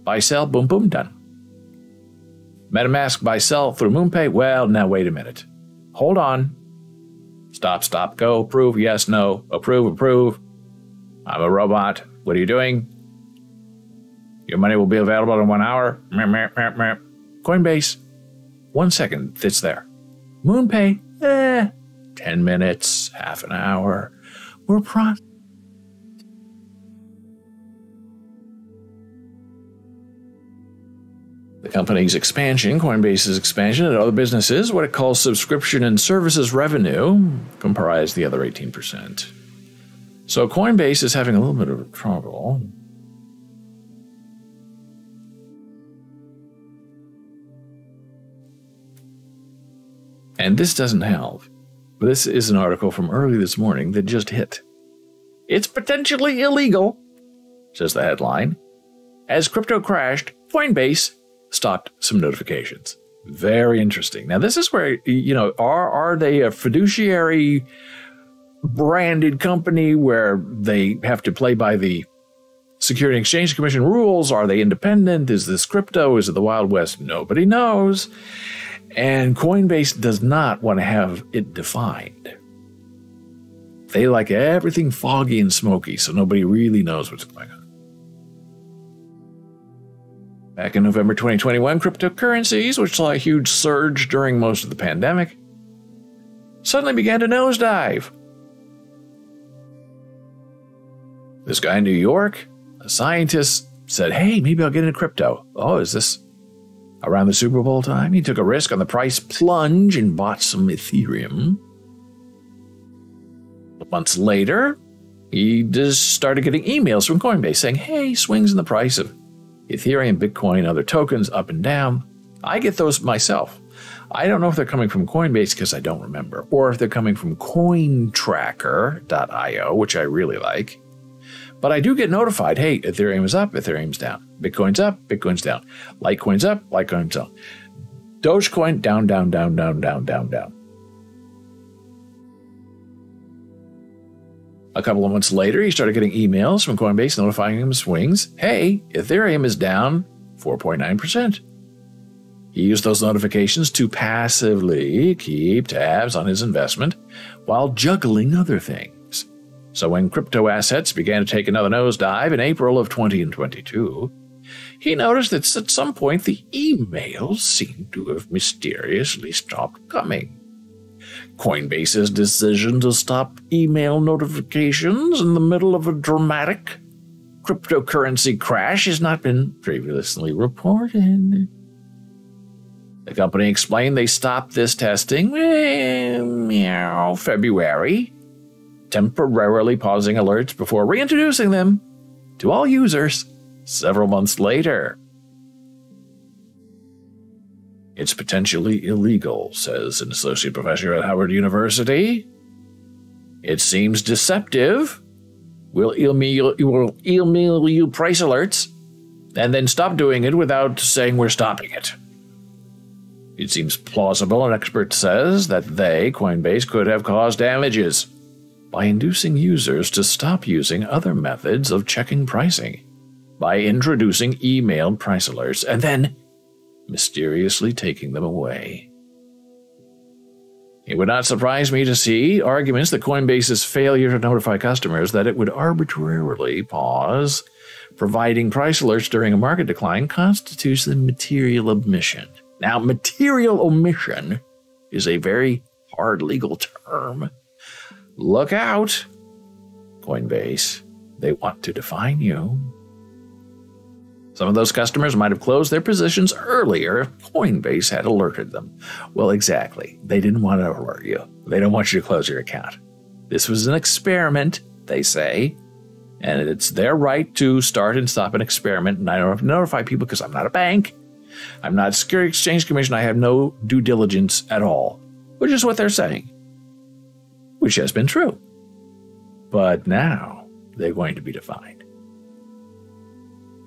[SPEAKER 1] buy, sell, boom, boom, done. MetaMask, buy, sell through MoonPay. Well, now wait a minute. Hold on. Stop, go, approve, yes, no, approve. I'm a robot. What are you doing? Your money will be available in 1 hour. Coinbase, 1 second, it's there. MoonPay, 10 minutes, half an hour. We're The company's expansion, Coinbase's expansion, and other businesses, what it calls subscription and services revenue, comprise the other 18%. So Coinbase is having a little bit of trouble. And this doesn't help. This is an article from early this morning that just hit. It's potentially illegal, says the headline. As crypto crashed, Coinbase stopped some notifications. Very interesting. Now, this is where, are they a fiduciary branded company where they have to play by the Security and Exchange Commission rules? Are they independent? Is this crypto? Is it the Wild West? Nobody knows. And Coinbase does not want to have it defined. They like everything foggy and smoky, so nobody really knows what's going on. Back in November 2021, cryptocurrencies, which saw a huge surge during most of the pandemic, suddenly began to nosedive. This guy in New York, a scientist, said, hey, maybe I'll get into crypto. Oh, is this around the Super Bowl time? He took a risk on the price plunge and bought some Ethereum. Months later, he just started getting emails from Coinbase saying, hey, swings in the price of Ethereum, Bitcoin, other tokens up and down. I get those myself. I don't know if they're coming from Coinbase because I don't remember, or if they're coming from CoinTracker.io, which I really like. But I do get notified, hey, Ethereum is up, Ethereum's down. Bitcoin's up, Bitcoin's down. Litecoin's up, Litecoin's down. Dogecoin, down. A couple of months later, he started getting emails from Coinbase notifying him of swings. Hey, Ethereum is down 4.9%. He used those notifications to passively keep tabs on his investment while juggling other things. So when crypto assets began to take another nosedive in April of 2022, he noticed that at some point the emails seemed to have mysteriously stopped coming. Coinbase's decision to stop email notifications in the middle of a dramatic cryptocurrency crash has not been previously reported. The company explained they stopped this testing in February, temporarily pausing alerts before reintroducing them to all users several months later. It's potentially illegal, says an associate professor at Howard University. It seems deceptive. We'll email you price alerts and then stop doing it without saying we're stopping it. It seems plausible, an expert says, that they, Coinbase, could have caused damages by inducing users to stop using other methods of checking pricing, by introducing emailed price alerts and then mysteriously taking them away. It would not surprise me to see arguments that Coinbase's failure to notify customers that it would arbitrarily pause providing price alerts during a market decline constitutes a material omission. Now, material omission is a very hard legal term. Look out, Coinbase. They want to define you. Some of those customers might have closed their positions earlier if Coinbase had alerted them. Well, exactly. They didn't want to alert you. They don't want you to close your account. This was an experiment, they say, and it's their right to start and stop an experiment, and I don't have to notify people because I'm not a bank. I'm not a Security Exchange Commission. I have no due diligence at all. which is what they're saying, which has been true. But now they're going to be defined.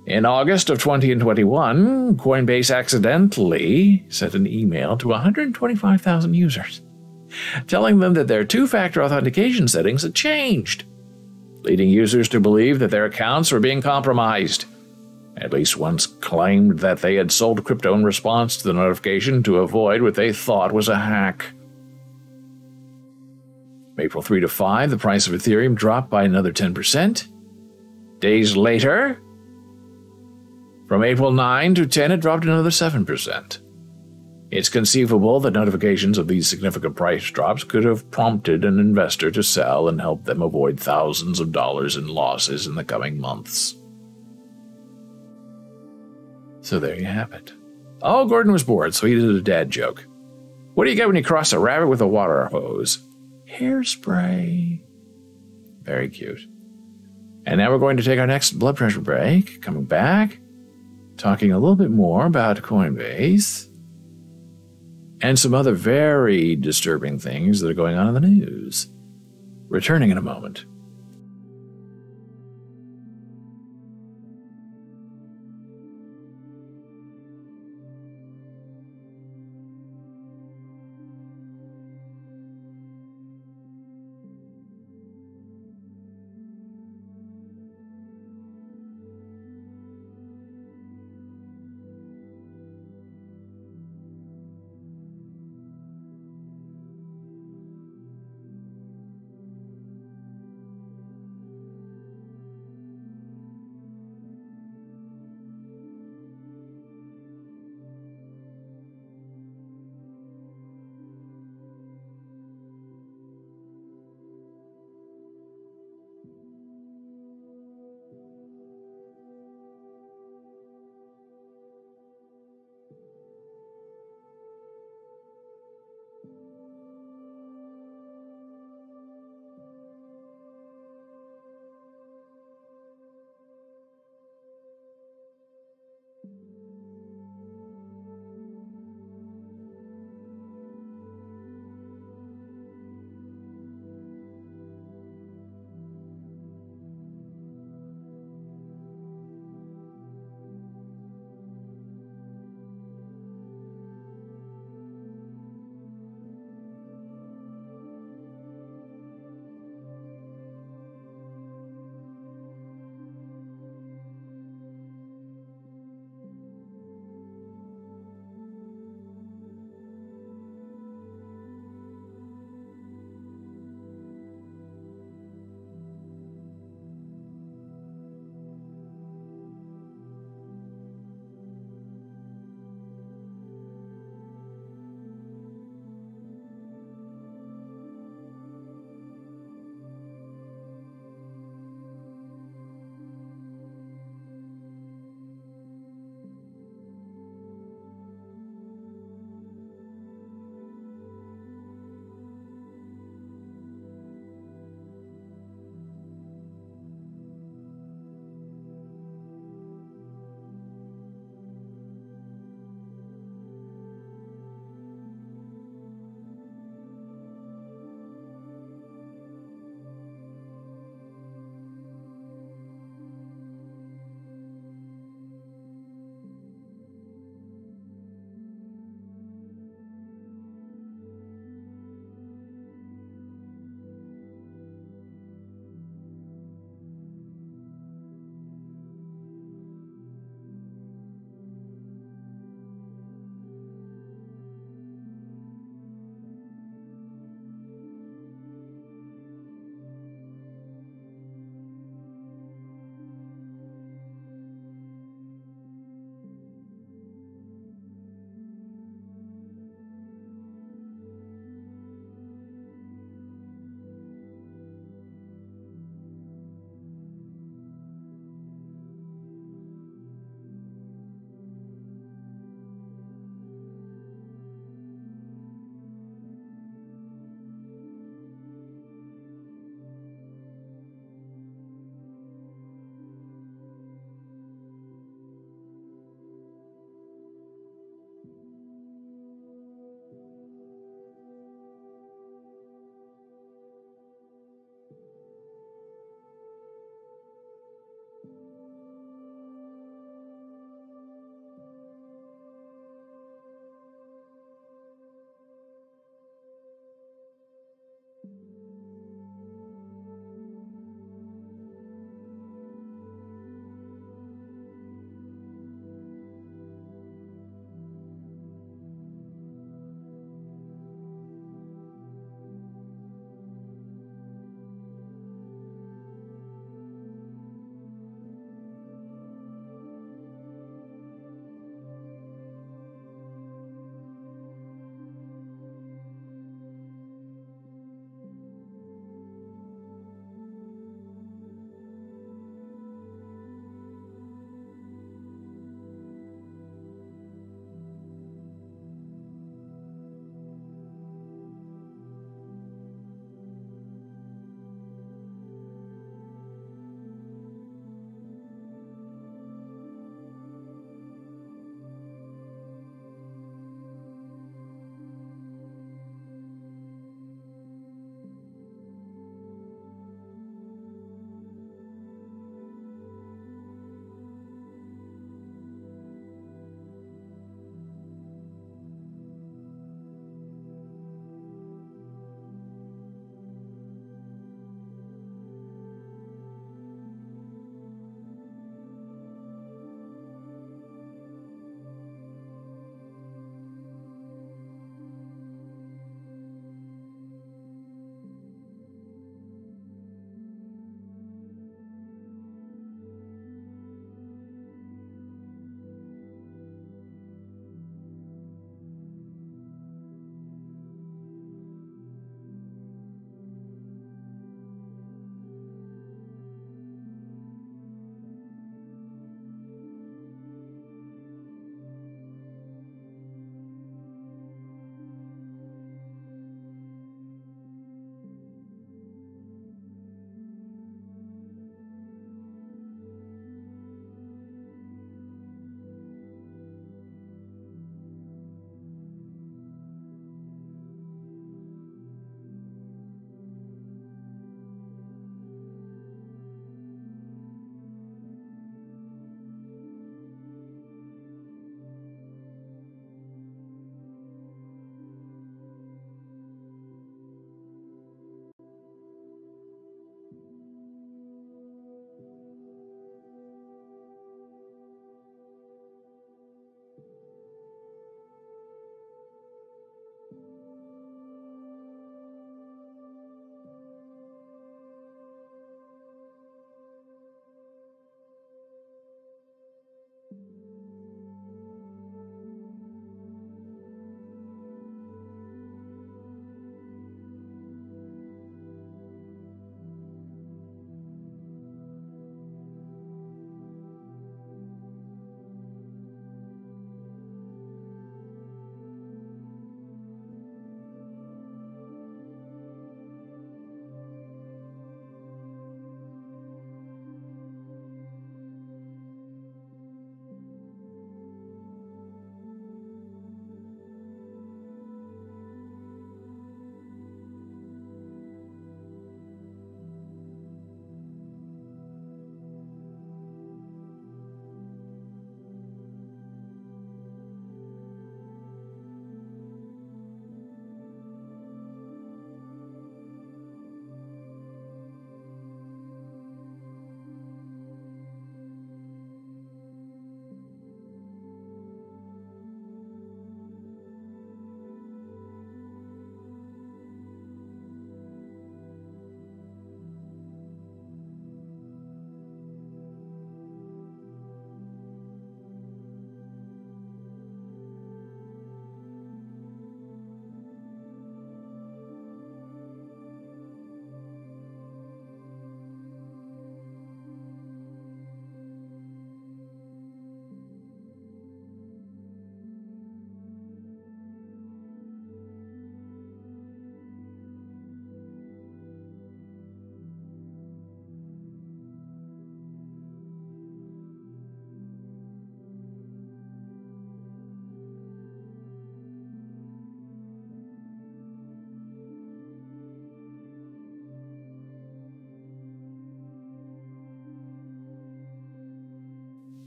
[SPEAKER 1] In August of 2021, Coinbase accidentally sent an email to 125,000 users, telling them that their two-factor authentication settings had changed, leading users to believe that their accounts were being compromised. At least once claimed that they had sold crypto in response to the notification to avoid what they thought was a hack. From April 3 to 5, the price of Ethereum dropped by another 10%. Days later, from April 9 to 10, it dropped another 7%. It's conceivable that notifications of these significant price drops could have prompted an investor to sell and help them avoid thousands of dollars in losses in the coming months. So there you have it. Oh, Gordon was bored, so he did a dad joke. What do you get when you cross a rabbit with a water hose? Hairspray. Very cute. And now we're going to take our next blood pressure break. Coming back, talking a little bit more about Coinbase and some other very disturbing things that are going on in the news. Returning in a moment.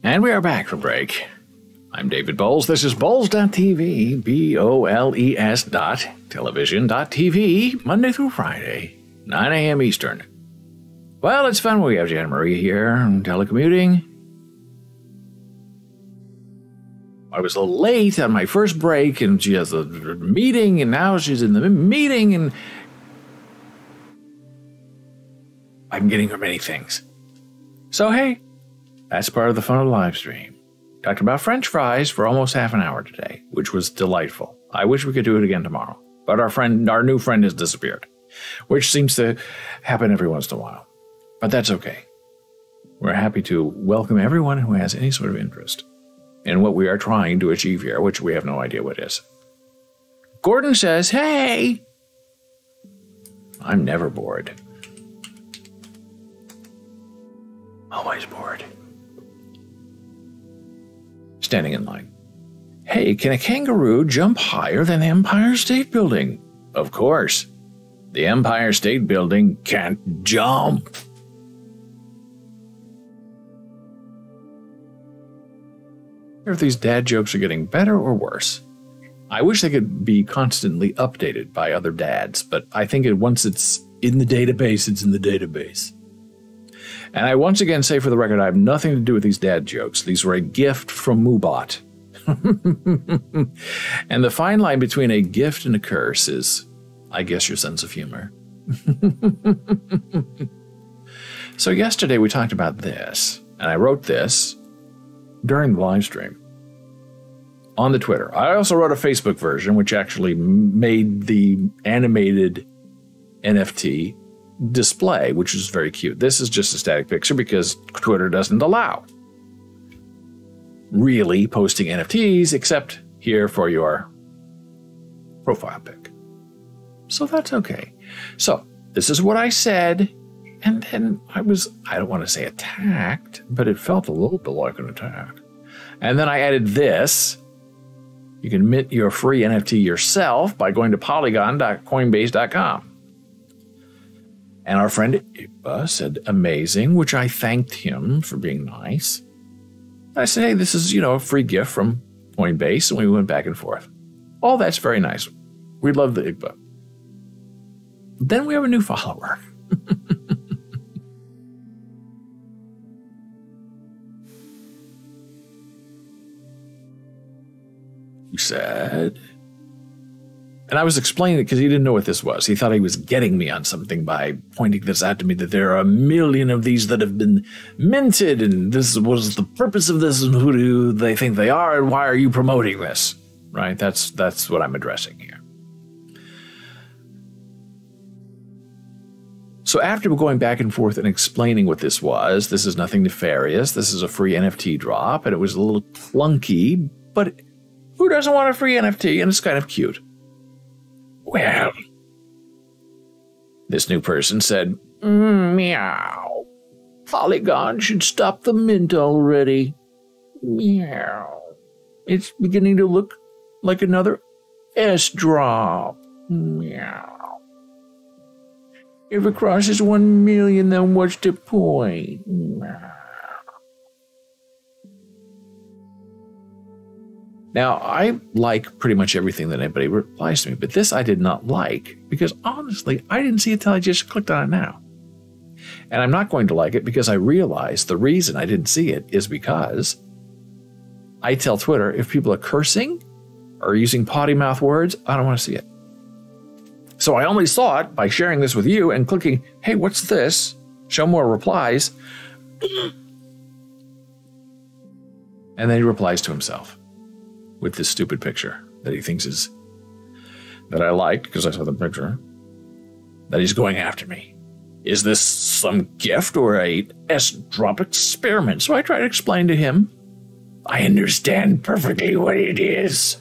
[SPEAKER 1] And we are back from break. I'm David Bowles. This is Bowles.tv, B-O-L-E-S television.tv, Monday through Friday, 9 a.m. Eastern. Well, it's fun. We have Jan Marie here, telecommuting. I was a little late on my first break, and she has a meeting, and now she's in the meeting, and I'm getting her many things. So, hey, that's part of the fun of the live stream. Talked about French fries for almost half an hour today, which was delightful. I wish we could do it again tomorrow. But our new friend has disappeared, which seems to happen every once in a while. But that's okay. We're happy to welcome everyone who has any sort of interest in what we are trying to achieve here, which we have no idea what is. Gordon says, hey! I'm never bored. Always bored. Standing in line. Hey, can a kangaroo jump higher than the Empire State Building? Of course. The Empire State Building can't jump. If these dad jokes are getting better or worse. I wish they could be constantly updated by other dads, but I think once it's in the database, it's in the database. And I once again say for the record, I have nothing to do with these dad jokes. These were a gift from Moobot. And the fine line between a gift and a curse is, I guess, your sense of humor. So yesterday we talked about this, and I wrote this during the live stream on the Twitter. I also wrote a Facebook version, which actually made the animated NFT display, which is very cute. This is just a static picture because Twitter doesn't allow really posting NFTs except here for your profile pic. So that's okay. So this is what I said, and then I don't want to say attacked, but it felt a little bit like an attack. And then I added this. You can mint your free NFT yourself by going to polygon.coinbase.com. And our friend Igba said amazing, which I thanked him for being nice. I said, hey, this is, a free gift from Coinbase, and we went back and forth. All that's very nice. We love the Igba. Then we have a new follower. He said, and I was explaining it because he didn't know what this was. He thought he was getting me on something by pointing this out to me, that there are 1 million of these that have been minted, and this was the purpose of this, and who do they think they are, and why are you promoting this? Right? That's what I'm addressing here. So after going back and forth and explaining what this is nothing nefarious. This is a free NFT drop, and it was a little clunky, but who doesn't want a free NFT? And it's kind of cute. Well, this new person said, meow. Polygon should stop the mint already. Meow. It's beginning to look like another S drop. Meow. If it crosses 1 million, then what's the point? Meow. Now, I like pretty much everything that anybody replies to me, but this I did not like because, honestly, I didn't see it till I just clicked on it now. And I'm not going to like it because I realized the reason I didn't see it is because I tell Twitter if people are cursing or using potty mouth words, I don't want to see it. So I only saw it by sharing this with you and clicking, hey, what's this? Show more replies. And then he replies to himself with this stupid picture that he thinks is, that I liked because I saw the picture, that he's going after me. Is this some gift or a S-drop experiment? So I try to explain to him. I understand perfectly what it is.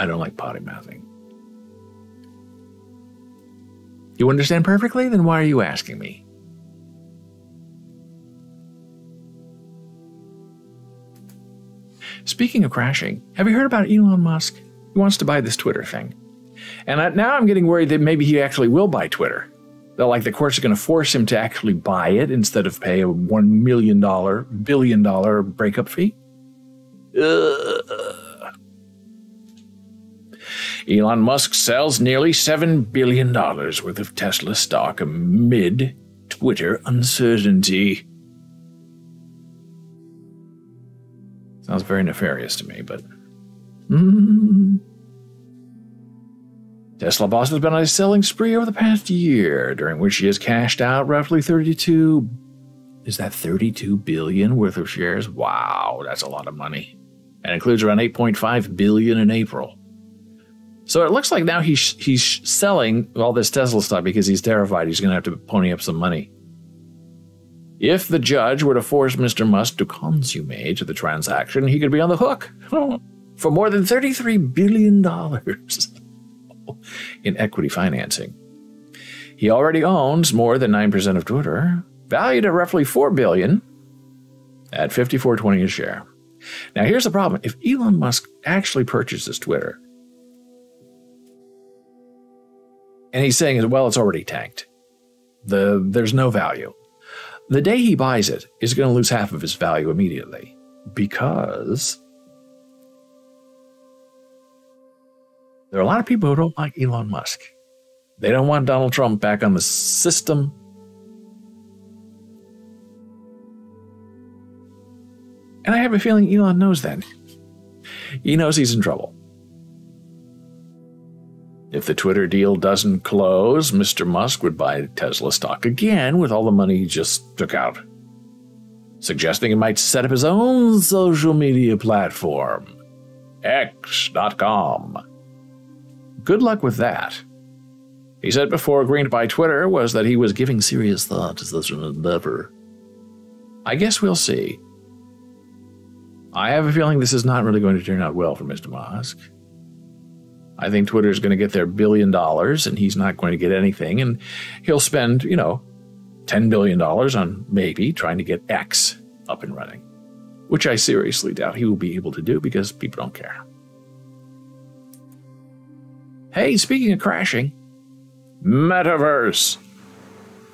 [SPEAKER 1] I don't like potty mouthing. You understand perfectly? Then why are you asking me? speaking of crashing, have you heard about Elon Musk? He wants to buy this Twitter thing. And now I'm getting worried that maybe he actually will buy Twitter. That like the courts are going to force him to actually buy it instead of pay a $1 million, billion breakup fee. Elon Musk sells nearly $7 billion worth of Tesla stock amid Twitter uncertainty. Sounds very nefarious to me, but... Tesla boss has been on a selling spree over the past year, during which she has cashed out roughly 32 billion worth of shares? Wow, that's a lot of money. And includes around 8.5 billion in April. So it looks like now he's selling all this Tesla stuff because he's terrified he's going to have to pony up some money. If the judge were to force Mr. Musk to consummate the transaction, he could be on the hook for more than $33 billion in equity financing. He already owns more than 9% of Twitter, valued at roughly $4 billion at $54.20 a share. Now here's the problem. If Elon Musk actually purchases Twitter, and he's saying, well, it's already tanked. There's no value. The day he buys it is going to lose half of its value immediately because there are a lot of people who don't like Elon Musk. They don't want Donald Trump back on the system. And I have a feeling Elon knows that. He knows he's in trouble. If the Twitter deal doesn't close, Mr. Musk would buy Tesla stock again with all the money he just took out, suggesting he might set up his own social media platform, X.com. Good luck with that. He said before agreeing to buy Twitter was that he was giving serious thought to such an endeavor. I guess we'll see. I have a feeling this is not really going to turn out well for Mr. Musk. I think Twitter is going to get their $1 billion and he's not going to get anything. And he'll spend, $10 billion on maybe trying to get X up and running, which I seriously doubt he will be able to do because people don't care. Hey, speaking of crashing, Metaverse.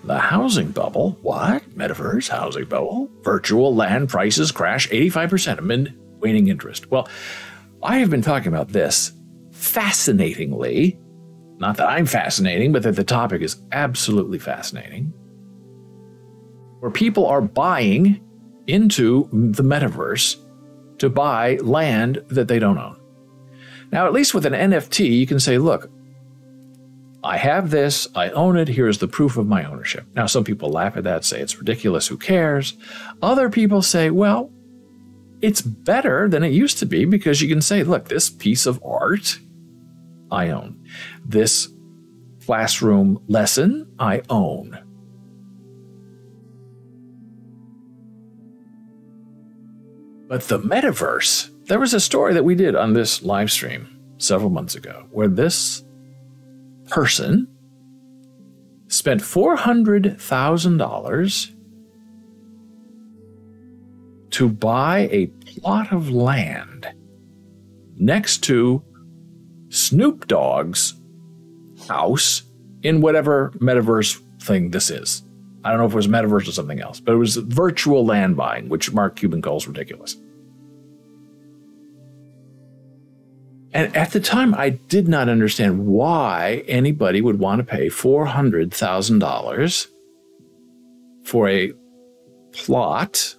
[SPEAKER 1] The housing bubble. What? Metaverse, housing bubble. Virtual land prices crash 85% amid waning interest. Well, I have been talking about this fascinatingly. Not that I'm fascinating, but that the topic is absolutely fascinating. Where people are buying into the metaverse to buy land that they don't own. Now, at least with an NFT, you can say, look, I have this, I own it, here's the proof of my ownership. Now, some people laugh at that, say it's ridiculous, who cares? Other people say, well, it's better than it used to be because you can say, look, this piece of art, I own. This classroom lesson, I own. But the metaverse, there was a story that we did on this live stream several months ago where this person spent $400,000 to buy a plot of land next to Snoop Dogg's house in whatever metaverse thing this is. I don't know if it was metaverse or something else, but it was virtual land buying, which Mark Cuban calls ridiculous. And at the time, I did not understand why anybody would want to pay $400,000 for a plot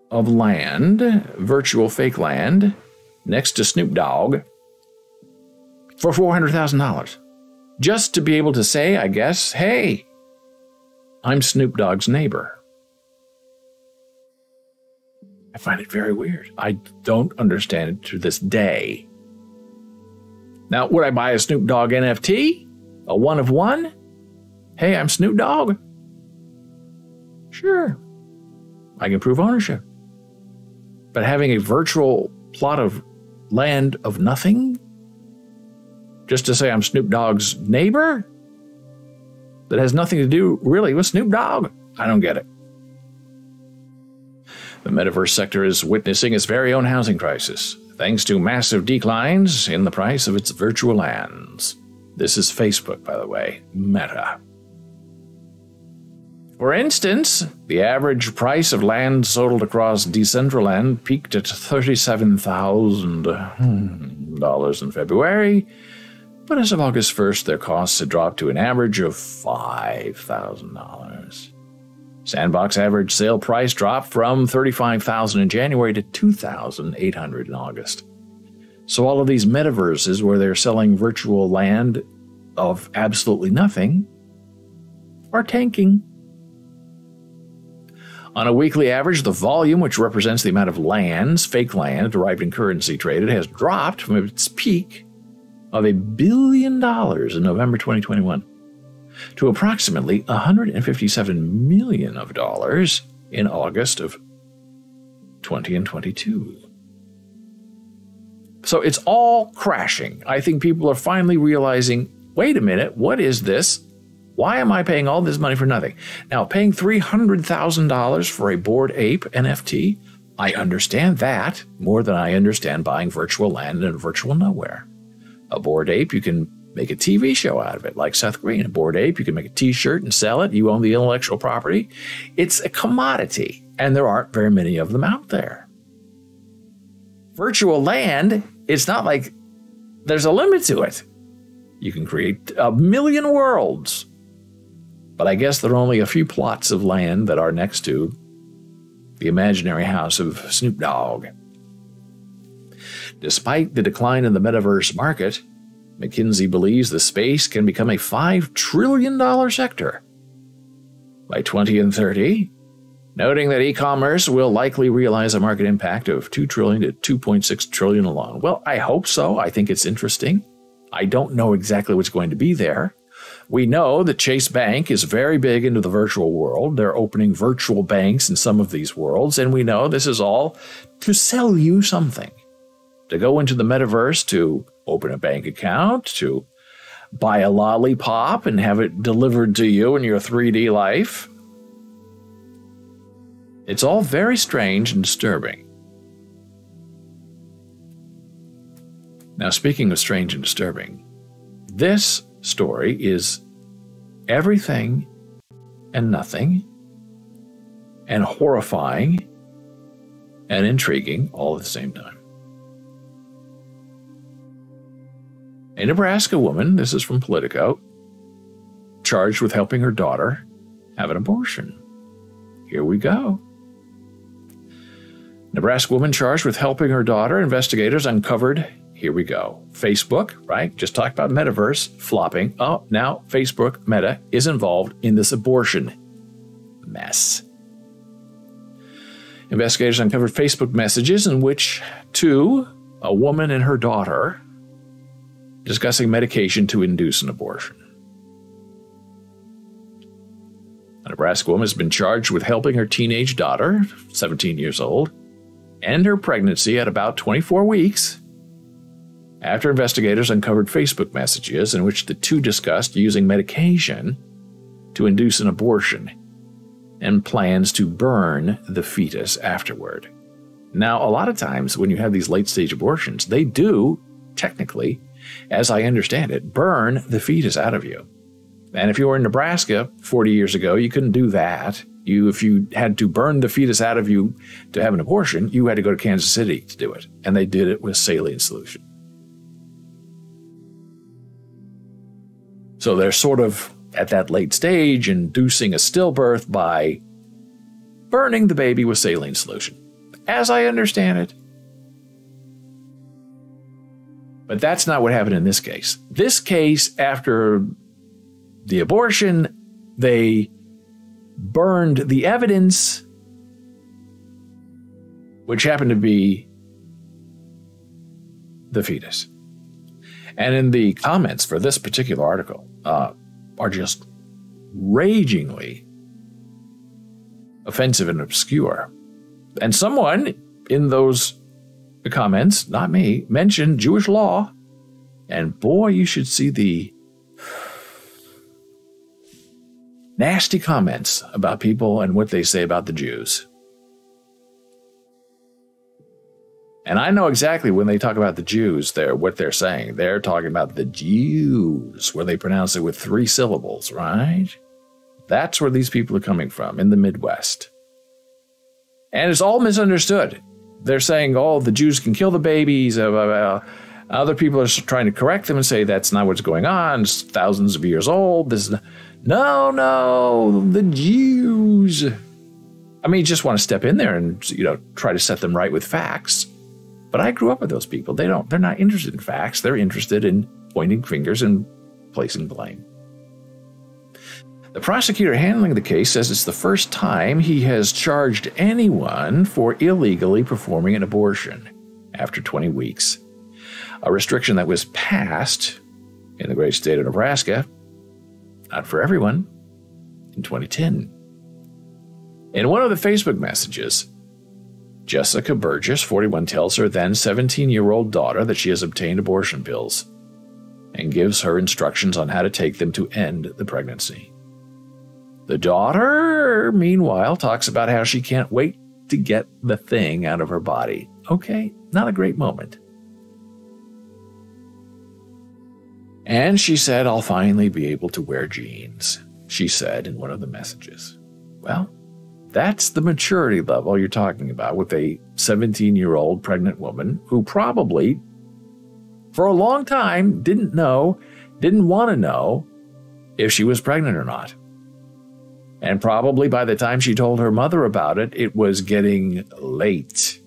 [SPEAKER 1] of land, virtual fake land, next to Snoop Dogg for $400,000. Just to be able to say, I guess, hey, I'm Snoop Dogg's neighbor. I find it very weird. I don't understand it to this day. Now, would I buy a Snoop Dogg NFT? A one of one? Hey, I'm Snoop Dogg. Sure. I can prove ownership. But having a virtual plot of land of nothing? Just to say I'm Snoop Dogg's neighbor? That has nothing to do really with Snoop Dogg? I don't get it. The metaverse sector is witnessing its very own housing crisis, thanks to massive declines in the price of its virtual lands. This is Facebook, by the way, Meta. For instance, the average price of land sold across Decentraland peaked at $37,000 in February, but as of August 1st, their costs had dropped to an average of $5,000. Sandbox average sale price dropped from $35,000 in January to $2,800 in August. So all of these metaverses where they're selling virtual land of absolutely nothing are tanking. On a weekly average, the volume, which represents the amount of lands, fake land, derived in currency traded, has dropped from its peak of $1 billion in November 2021 to approximately $157 million in August of 2022. So it's all crashing. I think people are finally realizing, wait a minute, what is this? Why am I paying all this money for nothing? Now, paying $300,000 for a Bored Ape NFT, I understand that more than I understand buying virtual land in a virtual nowhere. A Bored Ape, you can make a TV show out of it, like Seth Green. A Bored Ape, you can make a t-shirt and sell it. You own the intellectual property. It's a commodity, and there aren't very many of them out there. Virtual land, it's not like there's a limit to it. You can create 1 million worlds. But I guess there are only a few plots of land that are next to the imaginary house of Snoop Dogg. Despite the decline in the metaverse market, McKinsey believes the space can become a $5 trillion sector by 2030, noting that e-commerce will likely realize a market impact of $2 trillion to $2.6 trillion alone. Well, I hope so. I think it's interesting. I don't know exactly what's going to be there. We know that Chase Bank is very big into the virtual world. They're opening virtual banks in some of these worlds, and we know this is all to sell you something. To go into the metaverse, to open a bank account, to buy a lollipop and have it delivered to you in your 3D life. It's all very strange and disturbing. Now, speaking of strange and disturbing, this story is everything and nothing, and horrifying and intriguing all at the same time. A Nebraska woman, this is from Politico, charged with helping her daughter have an abortion. Here we go. Nebraska woman charged with helping her daughter. Investigators uncovered, here we go, Facebook, right? Just talked about metaverse flopping. Oh, now Facebook, Meta, is involved in this abortion mess. Investigators uncovered Facebook messages in which a woman and her daughter, discussing medication to induce an abortion. A Nebraska woman has been charged with helping her teenage daughter, 17 years old, end her pregnancy at about 24 weeks after investigators uncovered Facebook messages in which the two discussed using medication to induce an abortion and plans to burn the fetus afterward. Now, a lot of times when you have these late-stage abortions, they do, technically, as I understand it, burn the fetus out of you. And if you were in Nebraska 40 years ago, you couldn't do that. If you had to burn the fetus out of you to have an abortion, you had to go to Kansas City to do it. And they did it with saline solution. So they're sort of at that late stage inducing a stillbirth by burning the baby with saline solution, as I understand it. But that's not what happened in this case. This case, after the abortion, they burned the evidence, which happened to be the fetus. And in the comments for this particular article are just ragingly offensive and obscure. And someone in those comments, not me, mentioned Jewish law. And boy, you should see the nasty comments about people and what they say about the Jews. And I know exactly when they talk about the Jews, what they're saying. They're talking about the Jews, where they pronounce it with 3 syllables, right? That's where these people are coming from, in the Midwest. And it's all misunderstood. They're saying, oh, the Jews can kill the babies. Other people are trying to correct them and say that's not what's going on. It's thousands of years old. No, the Jews. I mean, you just want to step in there and, try to set them right with facts. But I grew up with those people. They're not interested in facts. They're interested in pointing fingers and placing blame. The prosecutor handling the case says it's the first time he has charged anyone for illegally performing an abortion after 20 weeks. A restriction that was passed in the great state of Nebraska, not for everyone, in 2010. In one of the Facebook messages, Jessica Burgess, 41, tells her then 17-year-old daughter that she has obtained abortion pills and gives her instructions on how to take them to end the pregnancy. The daughter, meanwhile, talks about how she can't wait to get the thing out of her body. Okay, not a great moment. And she said, I'll finally be able to wear jeans, she said in one of the messages. Well, that's the maturity level you're talking about with a 17-year-old pregnant woman who probably, for a long time, didn't want to know if she was pregnant or not. And probably by the time she told her mother about it, it was getting late.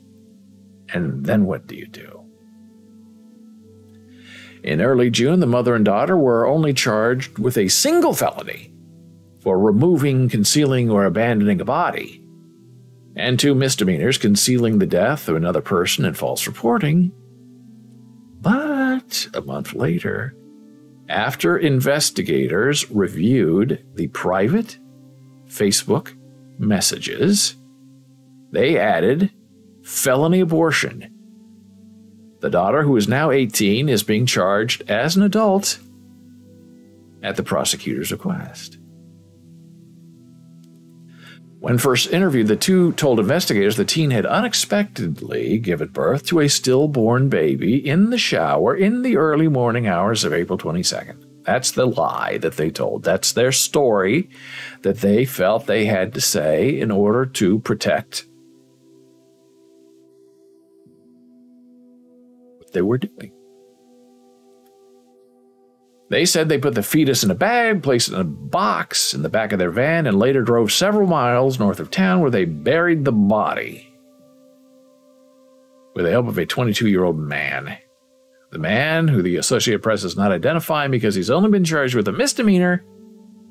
[SPEAKER 1] And then what do you do? In early June, the mother and daughter were only charged with a single felony for removing, concealing, or abandoning a body, and 2 misdemeanors, concealing the death of another person and false reporting. But a month later, after investigators reviewed the private Facebook messages, they added felony abortion. The daughter, who is now 18, is being charged as an adult at the prosecutor's request. When first interviewed, the 2 told investigators the teen had unexpectedly given birth to a stillborn baby in the shower in the early morning hours of April 22nd. That's the lie that they told. That's their story that they felt they had to say in order to protect what they were doing. They said they put the fetus in a bag, placed it in a box in the back of their van, and later drove several miles north of town where they buried the body with the help of a 22-year-old man. The man, who the Associated Press is not identifying because he's only been charged with a misdemeanor,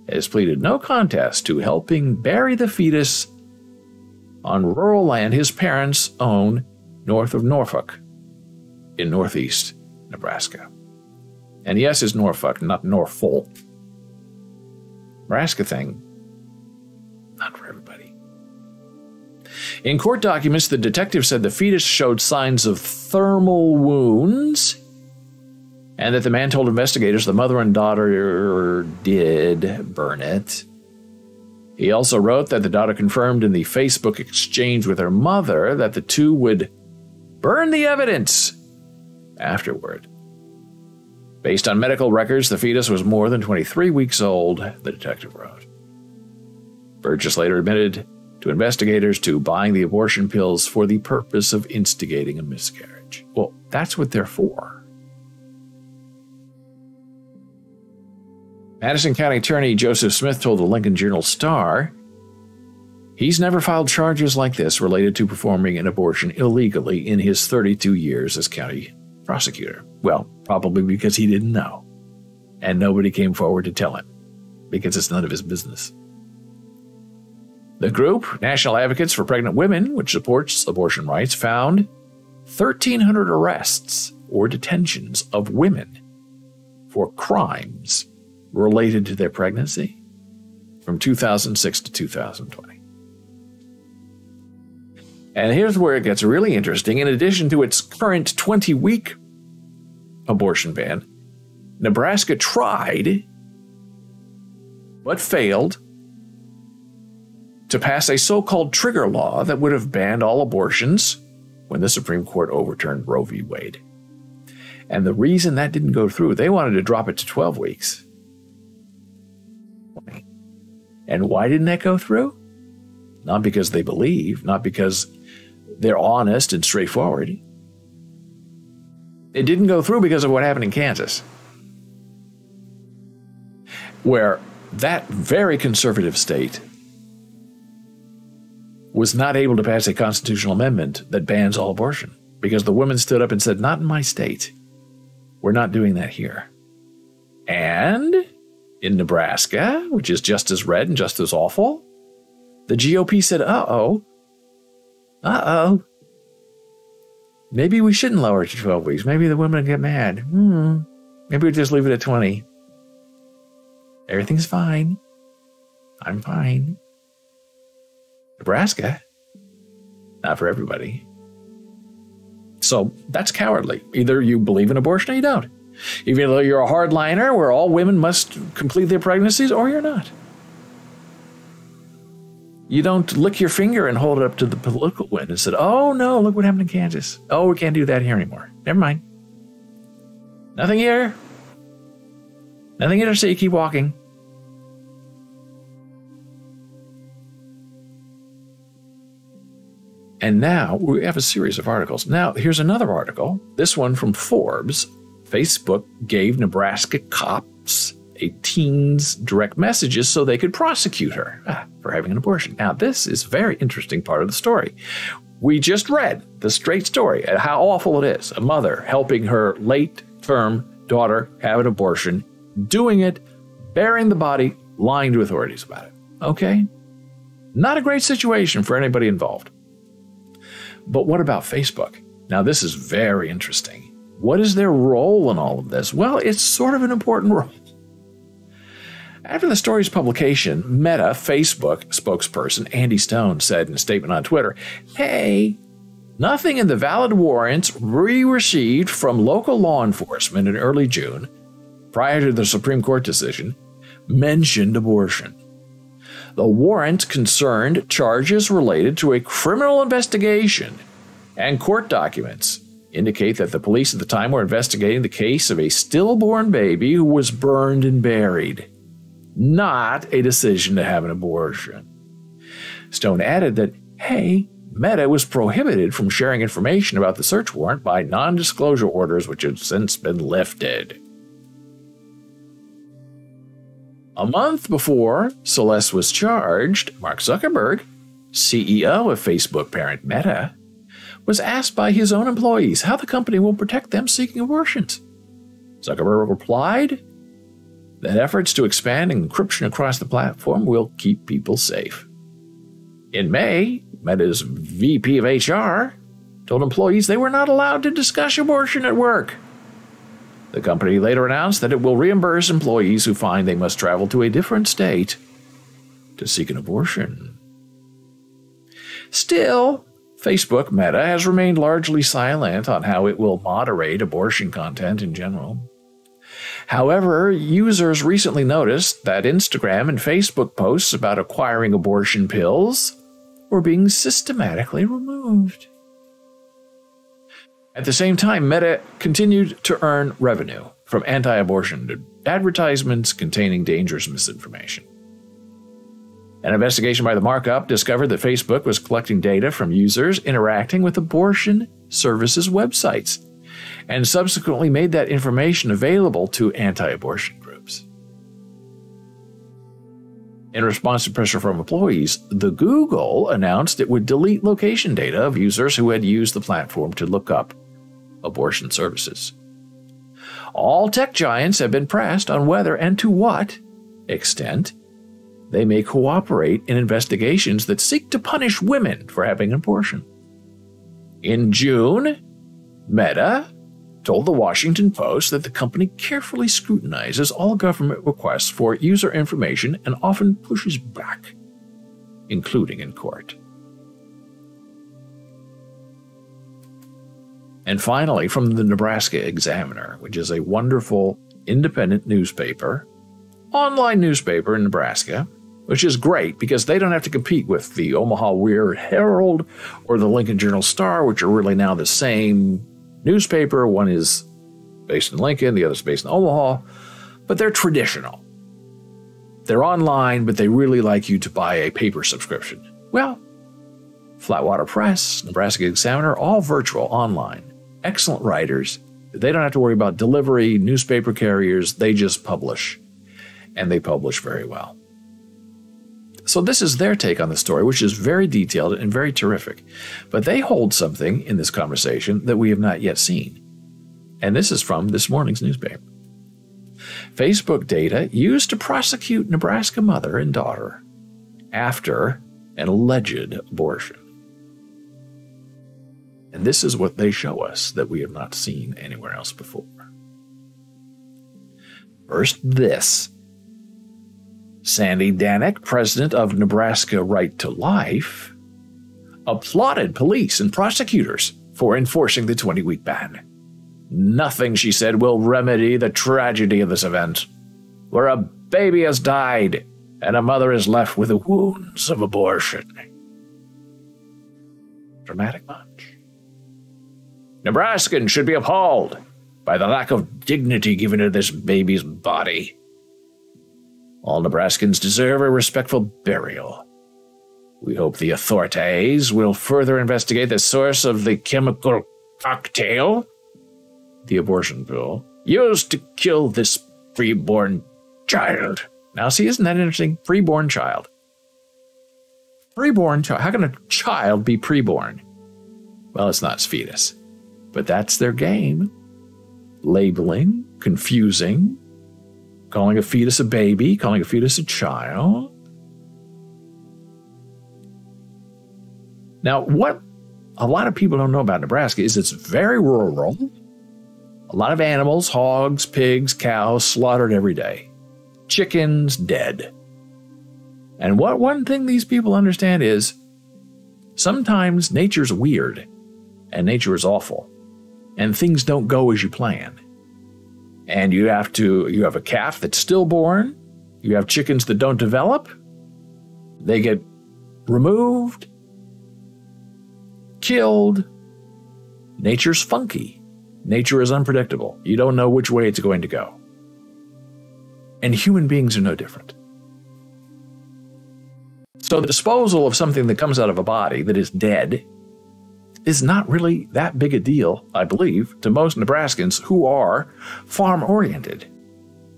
[SPEAKER 1] has pleaded no contest to helping bury the fetus on rural land his parents own north of Norfolk in northeast Nebraska. And yes, it's Norfolk, not Norfolk. Nebraska thing, not for everybody. In court documents, the detective said the fetus showed signs of thermal wounds and that the man told investigators the mother and daughter did burn it. He also wrote that the daughter confirmed in the Facebook exchange with her mother that the 2 would burn the evidence afterward. Based on medical records, the fetus was more than 23 weeks old, the detective wrote. Burgess later admitted to investigators to buying the abortion pills for the purpose of instigating a miscarriage. Well, that's what they're for. Madison County Attorney Joseph Smith told the Lincoln Journal-Star he's never filed charges like this related to performing an abortion illegally in his 32 years as county prosecutor. Well, probably because he didn't know, and nobody came forward to tell him, because it's none of his business. The group, National Advocates for Pregnant Women, which supports abortion rights, found 1,300 arrests or detentions of women for crimes related to their pregnancy from 2006 to 2020. And here's where it gets really interesting. In addition to its current 20-week abortion ban, Nebraska tried, but failed, to pass a so-called trigger law that would have banned all abortions when the Supreme Court overturned Roe v. Wade. And the reason that didn't go through, they wanted to drop it to 12 weeks. And why didn't that go through? Not because they believe, not because they're honest and straightforward. It didn't go through because of what happened in Kansas, where that very conservative state was not able to pass a constitutional amendment that bans all abortion because the women stood up and said, not in my state. We're not doing that here. And in Nebraska, which is just as red and just as awful, the GOP said, uh-oh, maybe we shouldn't lower it to 12 weeks. Maybe the women get mad. Maybe we just leave it at 20. Everything's fine. I'm fine. Nebraska, not for everybody. So that's cowardly. Either you believe in abortion or you don't. Even though you're a hardliner where all women must complete their pregnancies, or you're not. You don't lick your finger and hold it up to the political wind and say, oh no, look what happened in Kansas. Oh, we can't do that here anymore. Never mind. Nothing here. Nothing here to say, keep walking. And now we have a series of articles. Now, here's another article. This one from Forbes. Facebook gave Nebraska cops a teen's direct messages so they could prosecute her for having an abortion. Now, this is a very interesting part of the story. We just read the straight story and how awful it is. A mother helping her late-term daughter have an abortion, doing it, burying the body, lying to authorities about it. Okay? Not a great situation for anybody involved. But what about Facebook? Now, this is very interesting. What is their role in all of this? Well, it's sort of an important role. After the story's publication, Meta Facebook spokesperson Andy Stone said in a statement on Twitter, hey, nothing in the valid warrants we received from local law enforcement in early June, prior to the Supreme Court decision, mentioned abortion. The warrant concerned charges related to a criminal investigation, and court documents indicate that the police at the time were investigating the case of a stillborn baby who was burned and buried, not a decision to have an abortion. Stone added that, hey, Meta was prohibited from sharing information about the search warrant by non-disclosure orders which have since been lifted. A month before Celeste was charged, Mark Zuckerberg, CEO of Facebook parent Meta, was asked by his own employees how the company will protect them seeking abortions. Zuckerberg replied that efforts to expand encryption across the platform will keep people safe. In May, Meta's VP of HR told employees they were not allowed to discuss abortion at work. The company later announced that it will reimburse employees who find they must travel to a different state to seek an abortion. Still, Facebook Meta has remained largely silent on how it will moderate abortion content in general. However, users recently noticed that Instagram and Facebook posts about acquiring abortion pills were being systematically removed. At the same time, Meta continued to earn revenue from anti-abortion advertisements containing dangerous misinformation. An investigation by the markup discovered that Facebook was collecting data from users interacting with abortion services websites and subsequently made that information available to anti-abortion groups. In response to pressure from employees, the Google announced it would delete location data of users who had used the platform to look up abortion services. All tech giants have been pressed on whether and to what extent they may cooperate in investigations that seek to punish women for having an abortion. In June, Meta told the Washington Post that the company carefully scrutinizes all government requests for user information and often pushes back, including in court. And finally, from the Nebraska Examiner, which is a wonderful independent newspaper, online newspaper in Nebraska, which is great because they don't have to compete with the Omaha Weird Herald or the Lincoln Journal-Star, which are really now the same newspaper. One is based in Lincoln, the other is based in Omaha, but they're traditional. They're online, but they really like you to buy a paper subscription. Well, Flatwater Press, Nebraska Examiner, all virtual, online. Excellent writers. They don't have to worry about delivery, newspaper carriers. They just publish, and they publish very well. So this is their take on the story, which is very detailed and very terrific. But they hold something in this conversation that we have not yet seen. And this is from this morning's newspaper. Facebook data used to prosecute Nebraska mother and daughter after an alleged abortion. And this is what they show us that we have not seen anywhere else before. First, this. Sandy Danick, president of Nebraska Right to Life, applauded police and prosecutors for enforcing the 20-week ban. Nothing, she said, will remedy the tragedy of this event, where a baby has died and a mother is left with the wounds of abortion. Dramatic much? Nebraskans should be appalled by the lack of dignity given to this baby's body. All Nebraskans deserve a respectful burial. We hope the authorities will further investigate the source of the chemical cocktail, the abortion pill, used to kill this preborn child. Now, see, isn't that interesting? Preborn child. Preborn child. How can a child be preborn? Well, it's not its fetus. But that's their game. Labeling, confusing, calling a fetus a baby, calling a fetus a child. Now, what a lot of people don't know about Nebraska is it's very rural. A lot of animals, hogs, pigs, cows, slaughtered every day. Chickens, dead. And what one thing these people understand is sometimes nature's weird and nature is awful and things don't go as you plan. And you have a calf that's stillborn. You have chickens that don't develop. They get removed, killed. Nature's funky. Nature is unpredictable. You don't know which way it's going to go. And human beings are no different. So the disposal of something that comes out of a body that is dead is not really that big a deal, I believe, to most Nebraskans who are farm-oriented.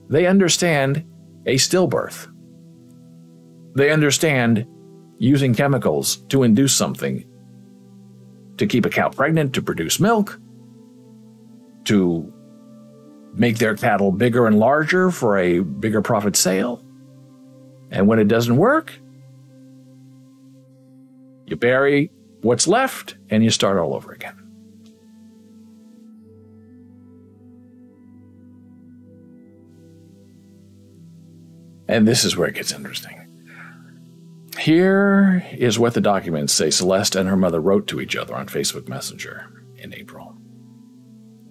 [SPEAKER 1] They understand a stillbirth. They understand using chemicals to induce something to keep a cow pregnant, to produce milk, to make their cattle bigger and larger for a bigger profit sale. And when it doesn't work, you bury what's left and you start all over again. And this is where it gets interesting. Here is what the documents say Celeste and her mother wrote to each other on Facebook Messenger in April.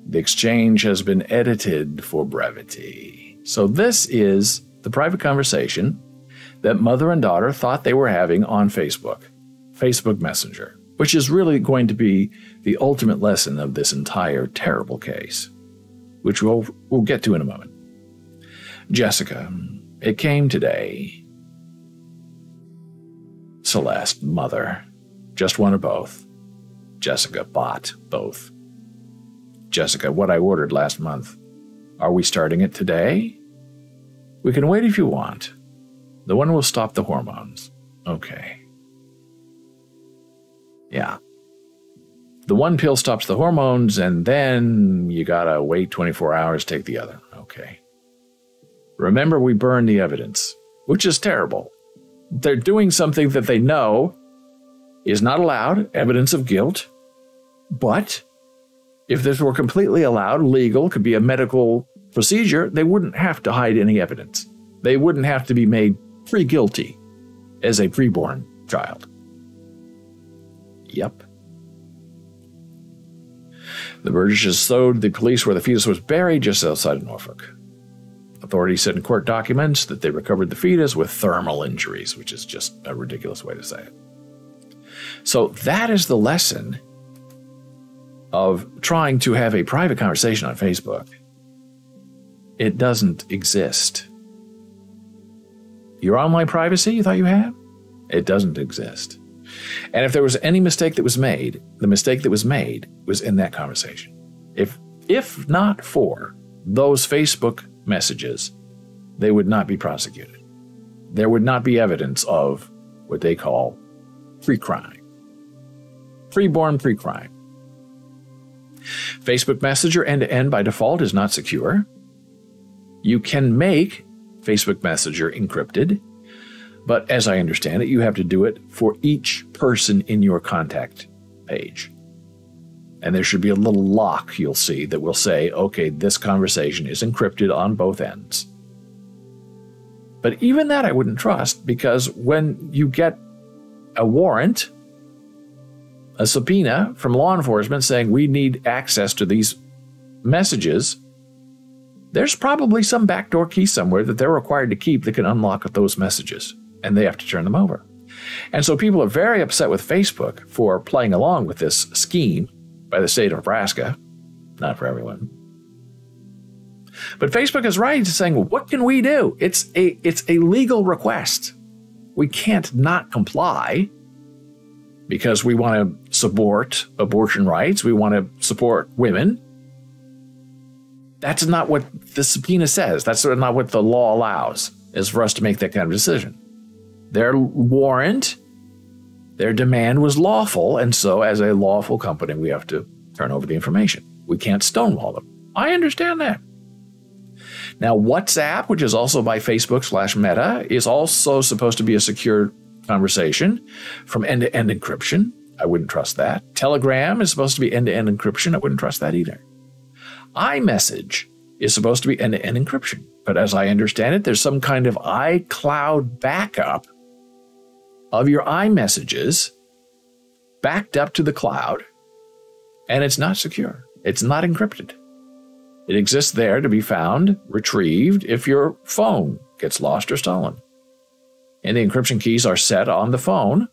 [SPEAKER 1] The exchange has been edited for brevity. So this is the private conversation that mother and daughter thought they were having on Facebook Messenger, which is really going to be the ultimate lesson of this entire terrible case, which we'll get to in a moment. Jessica, it came today. Celeste, mother, just one or both. Jessica, bought both. Jessica, what I ordered last month. Are we starting it today? We can wait if you want. The one will stop the hormones. Okay. Yeah. The one pill stops the hormones, and then you gotta wait 24 hours to take the other. Okay. Remember, we burned the evidence, which is terrible. They're doing something that they know is not allowed, evidence of guilt. But if this were completely allowed, legal, could be a medical procedure, they wouldn't have to hide any evidence. They wouldn't have to be made pre-guilty as a preborn child. Yep. The Burgishes told the police where the fetus was buried just outside of Norfolk. The Authorities said in court documents that they recovered the fetus with thermal injuries, which is just a ridiculous way to say it. So that is the lesson of trying to have a private conversation on Facebook. It doesn't exist. Your online privacy you thought you had? It doesn't exist. And if there was any mistake that was made, the mistake that was made was in that conversation. If not for those Facebook messages, they would not be prosecuted. There would not be evidence of what they call pre-crime. Pre-born pre-crime. Facebook Messenger end-to-end by default is not secure. You can make Facebook Messenger encrypted, but as I understand it, you have to do it for each person in your contact page. And there should be a little lock you'll see that will say, okay, this conversation is encrypted on both ends. But even that I wouldn't trust, because when you get a warrant, a subpoena from law enforcement saying we need access to these messages, there's probably some backdoor key somewhere that they're required to keep that can unlock those messages, and they have to turn them over. And so people are very upset with Facebook for playing along with this scheme by the state of Nebraska. Not for everyone. But Facebook is right in saying, well, what can we do? It's a legal request. We can't not comply because we want to support abortion rights. We want to support women. That's not what the subpoena says. That's not what the law allows, is for us to make that kind of decision. Their warrant, their demand was lawful, and so as a lawful company, we have to turn over the information. We can't stonewall them. I understand that. Now, WhatsApp, which is also by Facebook/Meta, is also supposed to be a secure conversation from end-to-end encryption. I wouldn't trust that. Telegram is supposed to be end-to-end encryption. I wouldn't trust that either. iMessage is supposed to be end-to-end encryption. But as I understand it, there's some kind of iCloud backup of your iMessages backed up to the cloud, and it's not secure. It's not encrypted. It exists there to be found, retrieved, if your phone gets lost or stolen. And the encryption keys are set on the phone.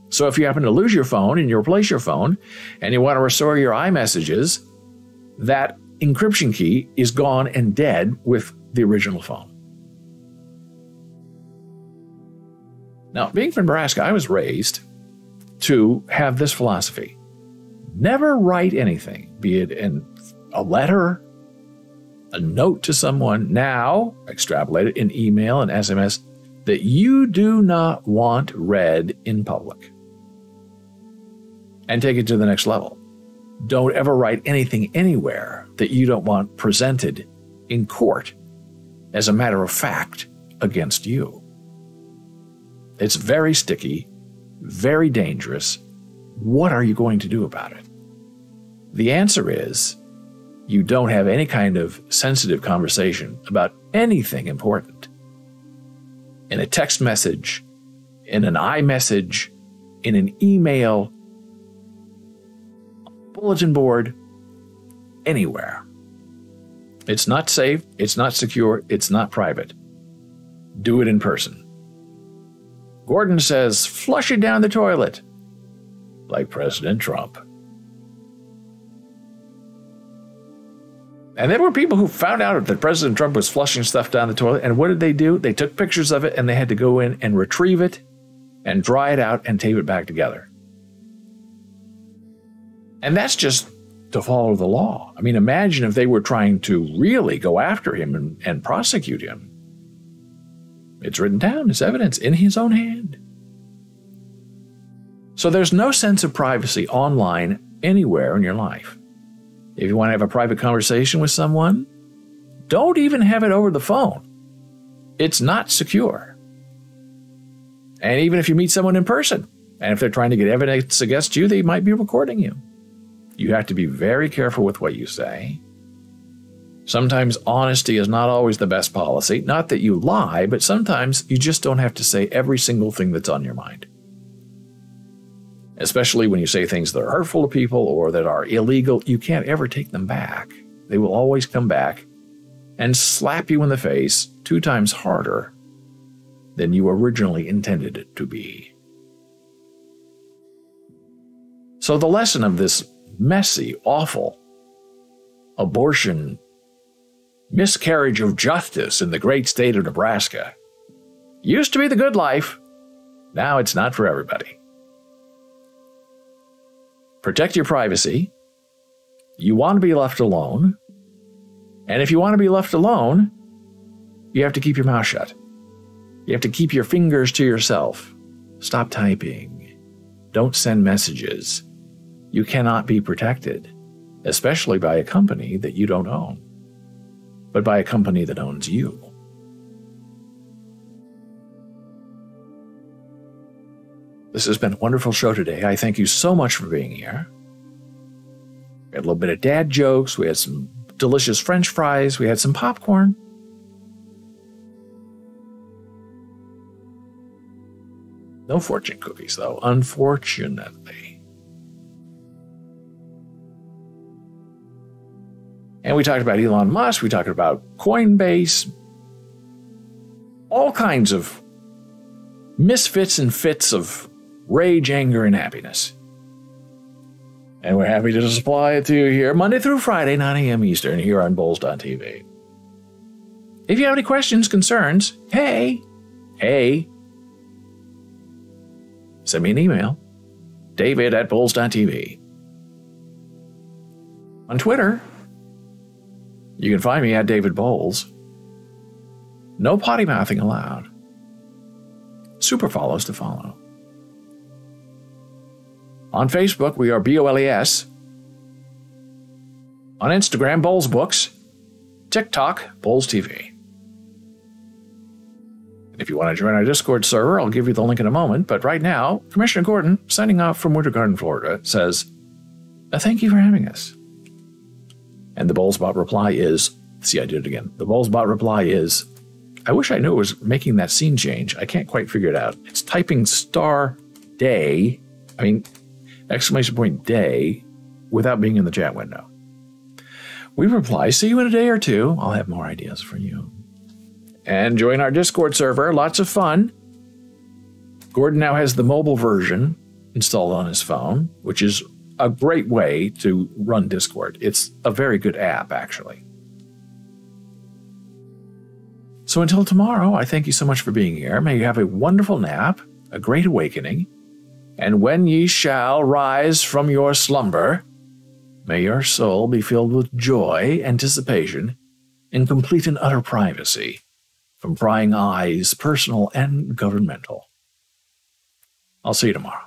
[SPEAKER 1] So if you happen to lose your phone and you replace your phone and you want to restore your iMessages, that encryption key is gone and dead with the original phone. Now, being from Nebraska, I was raised to have this philosophy. Never write anything, be it in a letter, a note to someone, now extrapolated in email and SMS, that you do not want read in public. And take it to the next level. Don't ever write anything anywhere that you don't want presented in court as a matter of fact against you. It's very sticky, very dangerous. What are you going to do about it? The answer is you don't have any kind of sensitive conversation about anything important. In a text message, in an iMessage, in an email, bulletin board, anywhere. It's not safe, it's not secure, it's not private. Do it in person. Gordon says, flush it down the toilet, like President Trump. And there were people who found out that President Trump was flushing stuff down the toilet, and what did they do? They took pictures of it, and they had to go in and retrieve it and dry it out and tape it back together. And that's just to follow the law. I mean, imagine if they were trying to really go after him and prosecute him. It's written down as evidence in his own hand. So there's no sense of privacy online anywhere in your life. If you want to have a private conversation with someone, don't even have it over the phone. It's not secure. And even if you meet someone in person, and if they're trying to get evidence against you, they might be recording you. You have to be very careful with what you say. Sometimes honesty is not always the best policy. Not that you lie, but sometimes you just don't have to say every single thing that's on your mind. Especially when you say things that are hurtful to people or that are illegal, you can't ever take them back. They will always come back and slap you in the face 2 times harder than you originally intended it to be. So the lesson of this messy, awful abortion miscarriage of justice in the great state of Nebraska used to be the good life. Now it's not for everybody. Protect your privacy. You want to be left alone. And if you want to be left alone, you have to keep your mouth shut. You have to keep your fingers to yourself. Stop typing. Don't send messages. You cannot be protected, especially by a company that you don't own, but by a company that owns you. This has been a wonderful show today. I thank you so much for being here. We had a little bit of dad jokes. We had some delicious French fries. We had some popcorn. No fortune cookies, though, unfortunately. And we talked about Elon Musk. We talked about Coinbase. All kinds of misfits and fits of rage, anger, and happiness. And we're happy to supply it to you here Monday through Friday, 9 a.m. Eastern, here on Bolles.tv. If you have any questions, concerns, hey, send me an email, david@Bolles.tv. On Twitter, you can find me at David Bolles. No potty mouthing allowed. Super follows to follow. On Facebook, we are BOLES. On Instagram, Bolles Books. TikTok, Bolles TV. If you want to join our Discord server, I'll give you the link in a moment. But right now, Commissioner Gordon, signing off from Winter Garden, Florida, says, thank you for having us. And the Bollesbot reply is, see, I did it again. The Bollesbot reply is, I wish I knew it was making that scene change. I can't quite figure it out. It's typing *day, exclamation point day, without being in the chat window. We reply, see you in a day or two. I'll have more ideas for you. And join our Discord server. Lots of fun. Gordon now has the mobile version installed on his phone, which is a great way to run Discord. It's a very good app, actually. So until tomorrow, I thank you so much for being here. May you have a wonderful nap, a great awakening, and when ye shall rise from your slumber, may your soul be filled with joy, anticipation, and complete and utter privacy from prying eyes, personal and governmental. I'll see you tomorrow.